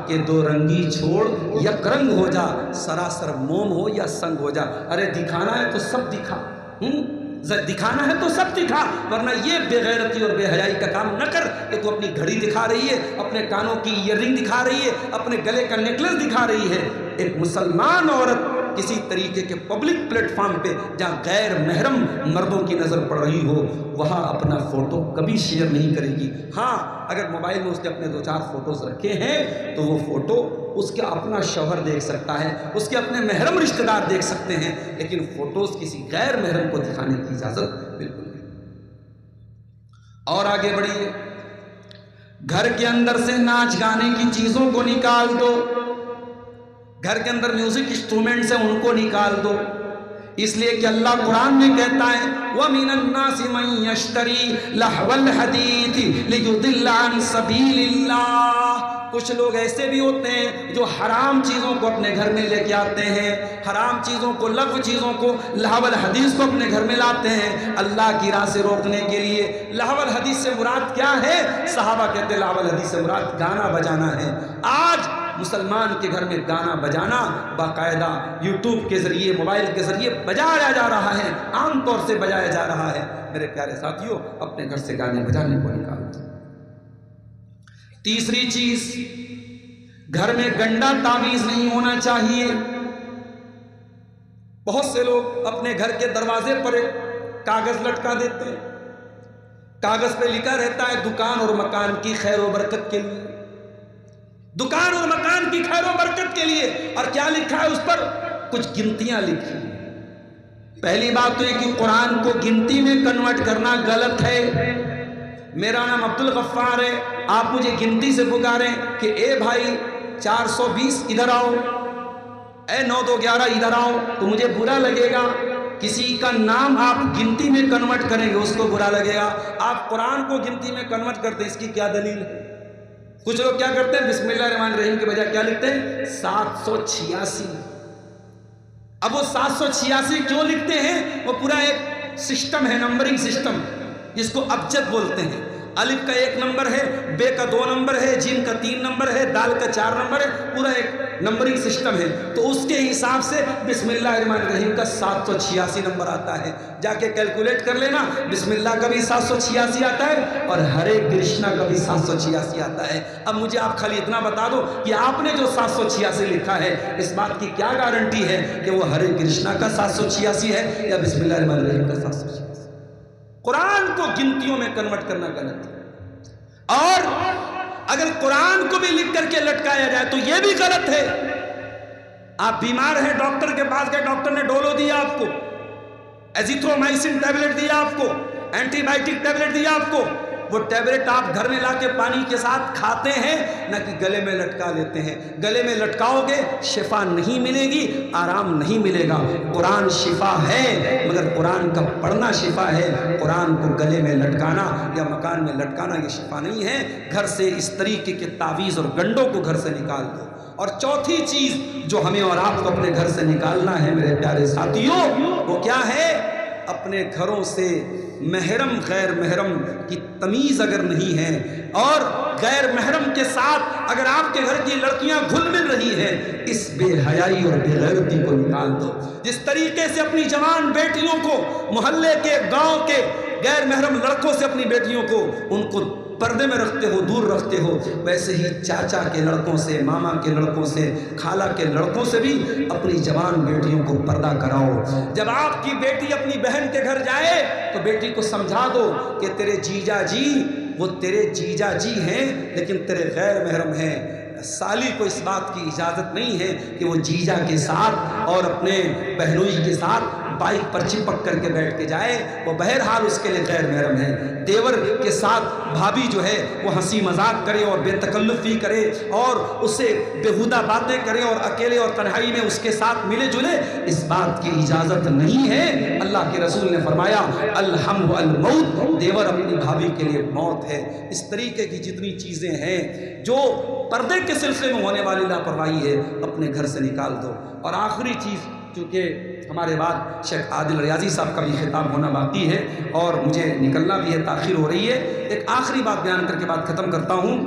کہ دو رنگی چھوڑ، یک رنگ ہو جا، سراسر موم ہو یا سنگ ہو جا۔ ارے دکھانا ہے تو سب دکھا، دکھانا ہے تو سب دکھا، ورنہ یہ بے غیرتی اور بے حیائی کا کام نہ کر کہ تو اپنی گھڑی دکھا رہی ہے، اپنے کانوں کی ایئر رنگ دکھا رہی ہے، اپنے گلے کا نیکلس دکھا رہی ہے۔ ایک مسلمان عورت کسی طریقے کے پبلک پلیٹ فارم پہ جہاں غیر محرم مردوں کی نظر پڑ رہی ہو، وہاں اپنا فوٹو کبھی شیئر نہیں کرے گی۔ ہاں اگر موبائل میں اس نے اپنے 2-4 فوٹوز رکھے ہیں تو وہ فوٹو اس کا اپنا شوہر دیکھ سکتا ہے، اس کے اپنے محرم رشتہ دار دیکھ سکتے ہیں، لیکن فوٹوز کسی غیر محرم کو دکھانے کی اجازت بالکل نہیں۔ اور آگے بڑھیے، گھر کے اندر سے ناچ گانے کی چیزوں کو نکال دو، گھر کے اندر میوزک انسٹرومنٹس ہیں ان کو نکال دو، اس لیے کہ اللہ قرآن میں کہتا ہے وَمِنَ النَّاسِ مَن يَشْتَرِي لَهْوَ الْحَدِيثِ لِيُضِلَّ عَن سَبِيلِ اللَّهِ۔ کچھ لوگ ایسے بھی ہوتے ہیں جو حرام چیزوں کو اپنے گھر میں لے کے آتے ہیں، حرام چیزوں کو، لغو چیزوں کو، لہو الحدیث کو اپنے گھر میں لاتے ہیں اللہ کی راہ سے روکنے کے لیے۔ لہو الحدیث سے مراد کیا ہے؟ صحابہ کہتے ہیں لہو الحدیث سے مراد گانا بجانا ہے۔ آج مسلمان کے گھر میں گانا بجانا باقاعدہ یوٹیوب کے ذریعے، موبائل کے ذریعے بجایا جا رہا ہے، عام طور سے بجایا جا رہا ہے۔ میرے پیارے ساتھیوں، اپنے گھر سے گانے بجانے کو نکال دو۔ تیسری چیز، گھر میں گندا تعویذ نہیں ہونا چاہیے۔ بہت سے لوگ اپنے گھر کے دروازے پر ایک کاغذ لٹکا دیتے ہیں، کاغذ پہ لکھا رہتا ہے دکان اور مکان کی خیر و برکت کے لیے، دکان اور مکان کی خیر و برکت کے لیے، اور کیا لکھا ہے اس پر؟ کچھ گنتیاں لکھی ہیں۔ پہلی بات تو یہ کہ قرآن کو گنتی میں کنورٹ کرنا غلط ہے۔ میرا نام عبد الغفار ہے، آپ مجھے گنتی سے پکاریں کہ اے بھائی 420 ادھر آؤ، اے 9211 ادھر آؤ، تو مجھے برا لگے گا۔ کسی کا نام آپ گنتی میں کنورٹ کریں گے اس کو برا لگے گا۔ آپ قرآن کو گنتی میں کنورٹ کرتے ہیں، اس کی کیا دلیل ہے؟ کچھ لوگ کیا کرتے ہیں، بسم اللہ الرحمن الرحیم کے بجائے کیا لکھتے ہیں؟ 786۔ اب وہ 786 کیوں لکھتے ہیں؟ وہ پورا ایک سسٹم ہے، نمبرنگ سسٹم، جس کو ابجد بولتے ہیں۔ الف کا 1 نمبر ہے، بے کا 2 نمبر ہے، جیم کا 3 نمبر ہے، دال کا 4 نمبر ہے، پورا ایک نمبرنگ سسٹم ہے۔ تو اس کے حساب سے بسم اللہ الرحمن الرحیم کا 786 نمبر آتا ہے۔ جا کے کیلکولیٹ کر لینا، بسم اللہ کا بھی 786 آتا ہے اور ہرے کرشنا کا بھی 786 آتا ہے۔ اب مجھے آپ خالی اتنا بتا دو کہ آپ نے جو 786 لکھا ہے، اس بات کی کیا گارنٹی ہے کہ وہ ہرے کرشنا کا 786 ہے یا بسم اللہ الرحمن الرحیم کا 786؟ قرآن کو گنتیوں میں کنورٹ کرنا غلط ہے۔ اور اگر قرآن کو بھی لکھ کر کے لٹکایا جائے تو یہ بھی غلط ہے۔ آپ بیمار ہیں، ڈاکٹر کے پاس گئے، ڈاکٹر نے ڈولو دیا آپ کو، ایزیترومائسن ٹیبلٹ دیا آپ کو، اینٹی بائیوٹک ٹیبلٹ دیا آپ کو، وہ ٹیبلٹ آپ گھر میں لا کے پانی کے ساتھ کھاتے ہیں نہ کہ گلے میں لٹکا لیتے ہیں۔ گلے میں لٹکاؤ گے شفا نہیں ملے گی، آرام نہیں ملے گا۔ قرآن شفا ہے مگر قرآن کا پڑھنا شفا ہے، قرآن کو گلے میں لٹکانا یا مکان میں لٹکانا یہ شفا نہیں ہے۔ گھر سے اس طریقے کے تعویذ اور گنڈوں کو گھر سے نکال دو۔ اور چوتھی چیز جو ہمیں اور آپ کو اپنے گھر سے نکالنا ہے میرے پیارے ساتھیوں، وہ کیا ہے؟ اپنے گھروں سے محرم غیر محرم کی تمیز اگر نہیں ہے اور غیر محرم کے ساتھ اگر آپ کے گھر کی لڑکیاں گھل مل رہی ہیں، اس بے حیائی اور بے غیرتی کو نکال دو۔ جس طریقے سے اپنی جوان بیٹیوں کو محلے کے، گاؤں کے غیر محرم لڑکوں سے اپنی بیٹیوں کو ان کو پردے میں رکھتے ہو، دور رکھتے ہو، ویسے ہی چاچا کے لڑکوں سے، ماما کے لڑکوں سے، خالہ کے لڑکوں سے بھی اپنی جوان بیٹیوں کو پردہ کراؤ۔ جب آپ کی بیٹی اپنی بہن کے گھر جائے تو بیٹی کو سمجھا دو کہ تیرے جیجا جی وہ تیرے جیجا جی ہیں لیکن تیرے غیر محرم ہیں۔ سالی کو اس بات کی اجازت نہیں ہے کہ وہ جیجا کے ساتھ اور اپنے بہنوئی کے ساتھ بائک پر چپک کر کے بیٹھ کے جائے، وہ بہرحال اس کے لیے غیر محرم ہے۔ دیور کے ساتھ بھابھی جو ہے وہ ہنسی مذاق کرے اور بے تکلفی کرے اور اسے بےہودہ باتیں کرے اور اکیلے اور تنہائی میں اس کے ساتھ ملے جلے، اس بات کی اجازت نہیں ہے۔ اللہ کے رسول نے فرمایا الحم الموت، دیور اپنی بھابھی کے لیے موت ہے۔ اس طریقے کی جتنی چیزیں ہیں جو پردے کے سلسلے میں ہونے والی لاپرواہی ہے، اپنے گھر سے نکال دو۔ اور آخری چیز، چونکہ ہمارے بعد شیخ عادل ریاضی صاحب کا بھی خطاب ہونا باقی ہے اور مجھے نکلنا بھی ہے، تاخیر ہو رہی ہے، ایک آخری بات بیان کر کے بات ختم کرتا ہوں۔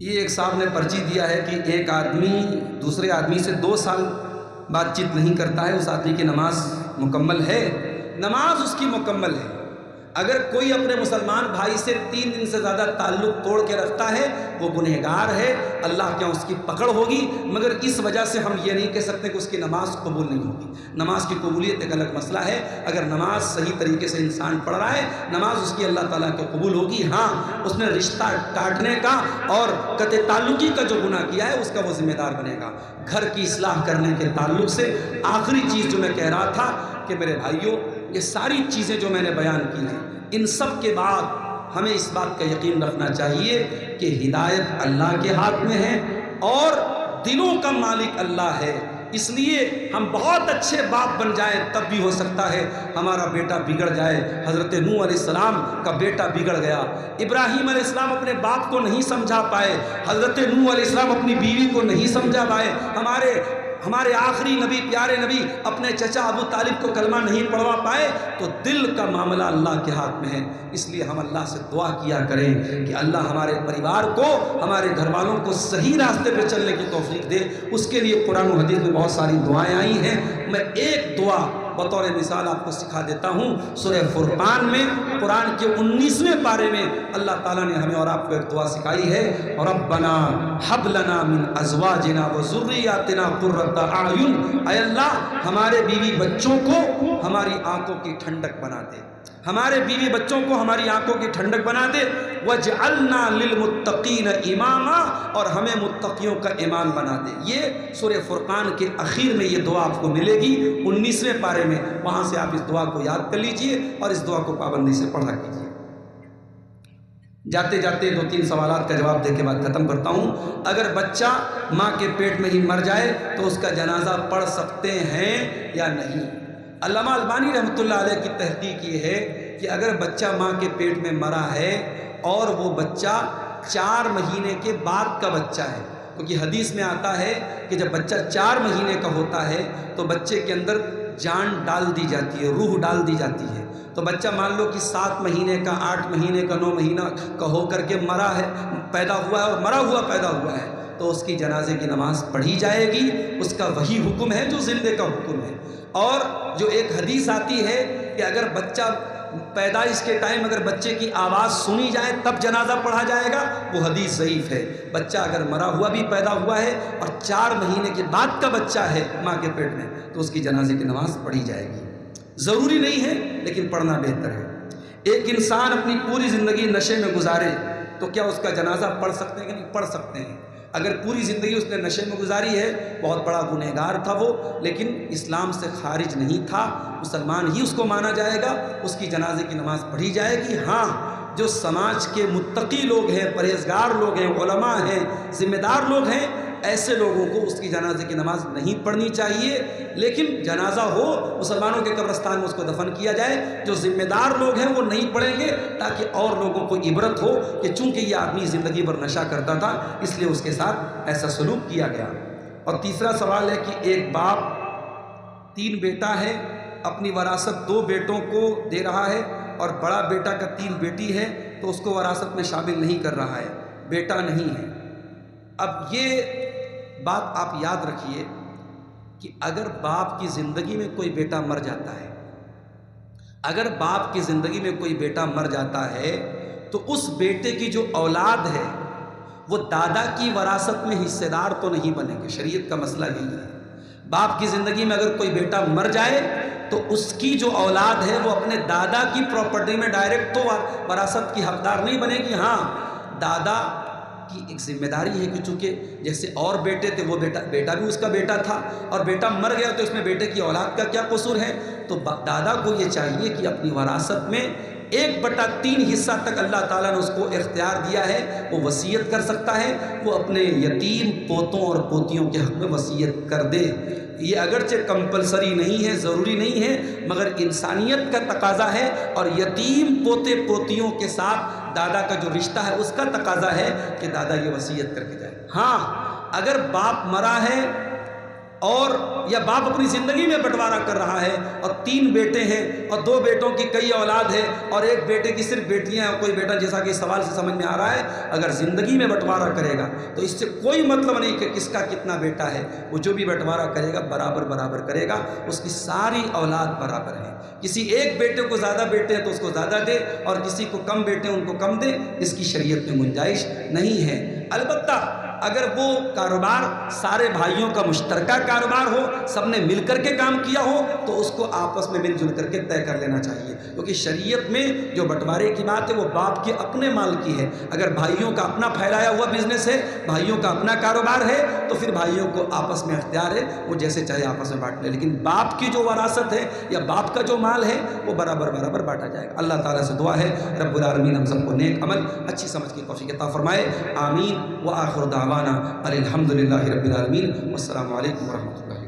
یہ ایک صاحب نے پرچی دیا ہے کہ ایک آدمی دوسرے آدمی سے 2 سال بات چیت نہیں کرتا ہے، اس آدمی کی نماز مکمل ہے؟ نماز اس کی مکمل ہے۔ اگر کوئی اپنے مسلمان بھائی سے 3 دن سے زیادہ تعلق توڑ کے رکھتا ہے وہ گنہگار ہے، اللہ کے اس کی پکڑ ہوگی، مگر اس وجہ سے ہم یہ نہیں کہہ سکتے کہ اس کی نماز قبول نہیں ہوگی۔ نماز کی قبولیت ایک الگ مسئلہ ہے۔ اگر نماز صحیح طریقے سے انسان پڑھ رہا ہے نماز اس کی اللہ تعالیٰ کی قبول ہوگی۔ ہاں، اس نے رشتہ کاٹنے کا اور قطع تعلقی کا جو گناہ کیا ہے اس کا وہ ذمہ دار بنے گا۔ گھر کی اصلاح کرنے کے تعلق سے آخری چیز جو میں کہہ رہا تھا کہ میرے بھائیوں، یہ ساری چیزیں جو میں نے بیان کی ہیں ان سب کے بعد ہمیں اس بات کا یقین رکھنا چاہیے کہ ہدایت اللہ کے ہاتھ میں ہے اور دلوں کا مالک اللہ ہے۔ اس لیے ہم بہت اچھے باپ بن جائیں تب بھی ہو سکتا ہے ہمارا بیٹا بگڑ جائے۔ حضرت نوح علیہ السلام کا بیٹا بگڑ گیا، ابراہیم علیہ السلام اپنے باپ کو نہیں سمجھا پائے، حضرت نوح علیہ السلام اپنی بیوی کو نہیں سمجھا پائے، ہمارے آخری نبی پیارے نبی اپنے چچا ابو طالب کو کلمہ نہیں پڑھوا پائے۔ تو دل کا معاملہ اللہ کے ہاتھ میں ہے۔ اس لیے ہم اللہ سے دعا کیا کریں کہ اللہ ہمارے پریوار کو، ہمارے گھر والوں کو صحیح راستے پہ چلنے کی توفیق دے۔ اس کے لیے قرآن و حدیث میں بہت ساری دعائیں آئی ہیں۔ میں ایک دعا بطور مثال آپ کو سکھا دیتا ہوں۔ سورہ فرقان میں قرآن کے 19ویں پارے میں اللہ تعالیٰ نے ہمیں اور آپ کو ایک دعا سکھائی ہے، ربنا حب لنا من ازواجنا وذریاتنا قرۃ اعین۔ اے اللہ ہمارے بیوی بچوں کو ہماری آنکھوں کی ٹھنڈک بنا دے، ہمارے بیوی بچوں کو ہماری آنکھوں کی ٹھنڈک بنا دے، وَاجْعَلْنَا لِلْمُتَّقِينَ إِمَامًا، اور ہمیں متقیوں کا امام بنا دے۔ یہ سورہ فرقان کے اخیر میں یہ دعا آپ کو ملے گی 19ویں پارے میں، وہاں سے آپ اس دعا کو یاد کر لیجئے اور اس دعا کو پابندی سے پڑھا کیجئے۔ جاتے جاتے 2-3 سوالات کا جواب دے کے بعد ختم کرتا ہوں۔ اگر بچہ ماں کے پیٹ میں ہی مر جائے تو اس کا جنازہ پڑھ سکتے ہیں یا نہیں؟ علامہ البانی رحمۃ اللہ علیہ کی تحقیق یہ ہے کہ اگر بچہ ماں کے پیٹ میں مرا ہے اور وہ بچہ 4 مہینے کے بعد کا بچہ ہے، کیونکہ حدیث میں آتا ہے کہ جب بچہ 4 مہینے کا ہوتا ہے تو بچے کے اندر جان ڈال دی جاتی ہے، روح ڈال دی جاتی ہے۔ تو بچہ مان لو کہ 7 مہینے کا، 8 مہینے کا، 9 مہینہ کا ہو کر کے مرا ہے، پیدا ہوا ہے اور مرا ہوا پیدا ہوا ہے، تو اس کی جنازے کی نماز پڑھی جائے گی۔ اس کا وہی حکم ہے جو زندے کا حکم ہے۔ اور جو ایک حدیث آتی ہے کہ اگر بچہ پیدائش کے ٹائم اگر بچے کی آواز سنی جائے تب جنازہ پڑھا جائے گا، وہ حدیث ضعیف ہے۔ بچہ اگر مرا ہوا بھی پیدا ہوا ہے اور 4 مہینے کے بعد کا بچہ ہے ماں کے پیٹ میں تو اس کی جنازے کی نماز پڑھی جائے گی۔ ضروری نہیں ہے لیکن پڑھنا بہتر ہے۔ ایک انسان اپنی پوری زندگی نشے میں گزارے تو کیا اس کا جنازہ پڑھ سکتے ہیں کہ نہیں؟ پڑھ سکتے ہیں۔ اگر پوری زندگی اس نے نشے میں گزاری ہے، بہت بڑا گنہگار تھا وہ، لیکن اسلام سے خارج نہیں تھا، مسلمان ہی اس کو مانا جائے گا، اس کی جنازے کی نماز پڑھی جائے گی۔ ہاں، جو سماج کے متقی لوگ ہیں، پرہیزگار لوگ ہیں، علماء ہیں، ذمہ دار لوگ ہیں، ایسے لوگوں کو اس کی جنازے کی نماز نہیں پڑھنی چاہیے، لیکن جنازہ ہو مسلمانوں کے قبرستان میں اس کو دفن کیا جائے۔ جو ذمہ دار لوگ ہیں وہ نہیں پڑھیں گے تاکہ اور لوگوں کو عبرت ہو کہ چونکہ یہ آدمی زندگی بھر نشہ کرتا تھا اس لیے اس کے ساتھ ایسا سلوک کیا گیا۔ اور تیسرا سوال ہے کہ ایک باپ 3 بیٹا ہے، اپنی وراثت 2 بیٹوں کو دے رہا ہے اور بڑا بیٹا کا 3 بیٹی ہے تو اس کو وراثت میں شامل نہیں کر رہا ہے، بیٹا نہیں ہے۔ اب یہ بات آپ یاد رکھیے کہ اگر باپ کی زندگی میں کوئی بیٹا مر جاتا ہے، اگر باپ کی زندگی میں کوئی بیٹا مر جاتا ہے تو اس بیٹے کی جو اولاد ہے وہ دادا کی وراثت میں حصے دار تو نہیں بنیں گے۔ شریعت کا مسئلہ یہی ہے، باپ کی زندگی میں اگر کوئی بیٹا مر جائے تو اس کی جو اولاد ہے وہ اپنے دادا کی پراپرٹی میں ڈائریکٹ تو وراثت کی حقدار نہیں بنے گی۔ ہاں، دادا کی ایک ذمہ داری ہے کہ چونکہ جیسے اور بیٹے تھے وہ بیٹا بھی اس کا بیٹا تھا اور بیٹا مر گیا تو اس میں بیٹے کی اولاد کا کیا قصور ہے؟ تو دادا کو یہ چاہیے کہ اپنی وراثت میں 1/3 حصہ تک اللہ تعالیٰ نے اس کو اختیار دیا ہے، وہ وصیت کر سکتا ہے، وہ اپنے یتیم پوتوں اور پوتیوں کے حق میں وصیت کر دے۔ یہ اگرچہ کمپلسری نہیں ہے، ضروری نہیں ہے، مگر انسانیت کا تقاضا ہے اور یتیم پوتے پوتیوں کے ساتھ دادا کا جو رشتہ ہے اس کا تقاضا ہے کہ دادا یہ وصیت کر کے جائے۔ ہاں، اگر باپ مرا ہے اور یا باپ اپنی زندگی میں بٹوارا کر رہا ہے اور 3 بیٹے ہیں اور 2 بیٹوں کی کئی اولاد ہے اور ایک بیٹے کی صرف بیٹیاں ہیں، کوئی بیٹا جیسا کہ اس سوال سے سمجھ میں آ رہا ہے اگر زندگی میں بٹوارا کرے گا تو اس سے کوئی مطلب نہیں کہ کس کا کتنا بیٹا ہے، وہ جو بھی بٹوارا کرے گا برابر کرے گا، اس کی ساری اولاد برابر ہے۔ کسی ایک بیٹے کو زیادہ بیٹے ہیں تو اس کو زیادہ دے اور کسی کو کم بیٹے ہیں ان کو کم دے، اس کی شریعت میں گنجائش نہیں ہے۔ البتہ اگر وہ کاروبار سارے بھائیوں کا مشترکہ کاروبار ہو، سب نے مل کر کے کام کیا ہو تو اس کو آپس میں مل جل کر کے طے کر لینا چاہیے، کیونکہ شریعت میں جو بٹوارے کی بات ہے وہ باپ کے اپنے مال کی ہے۔ اگر بھائیوں کا اپنا پھیلایا ہوا بزنس ہے، بھائیوں کا اپنا کاروبار ہے تو پھر بھائیوں کو آپس میں اختیار ہے، وہ جیسے چاہے آپس میں بانٹ لے، لیکن باپ کی جو وراثت ہے یا باپ کا جو مال ہے وہ برابر بانٹا جائے گا۔ اللہ تعالیٰ سے دعا ہے رب العالمین ہم سب کو نیک عمل، اچھی سمجھ کی توفیق عطا فرمائے، آمین۔ وآخر دعوانا الحمدللہ رب العالمین، والسلام علیکم ورحمۃ اللہ۔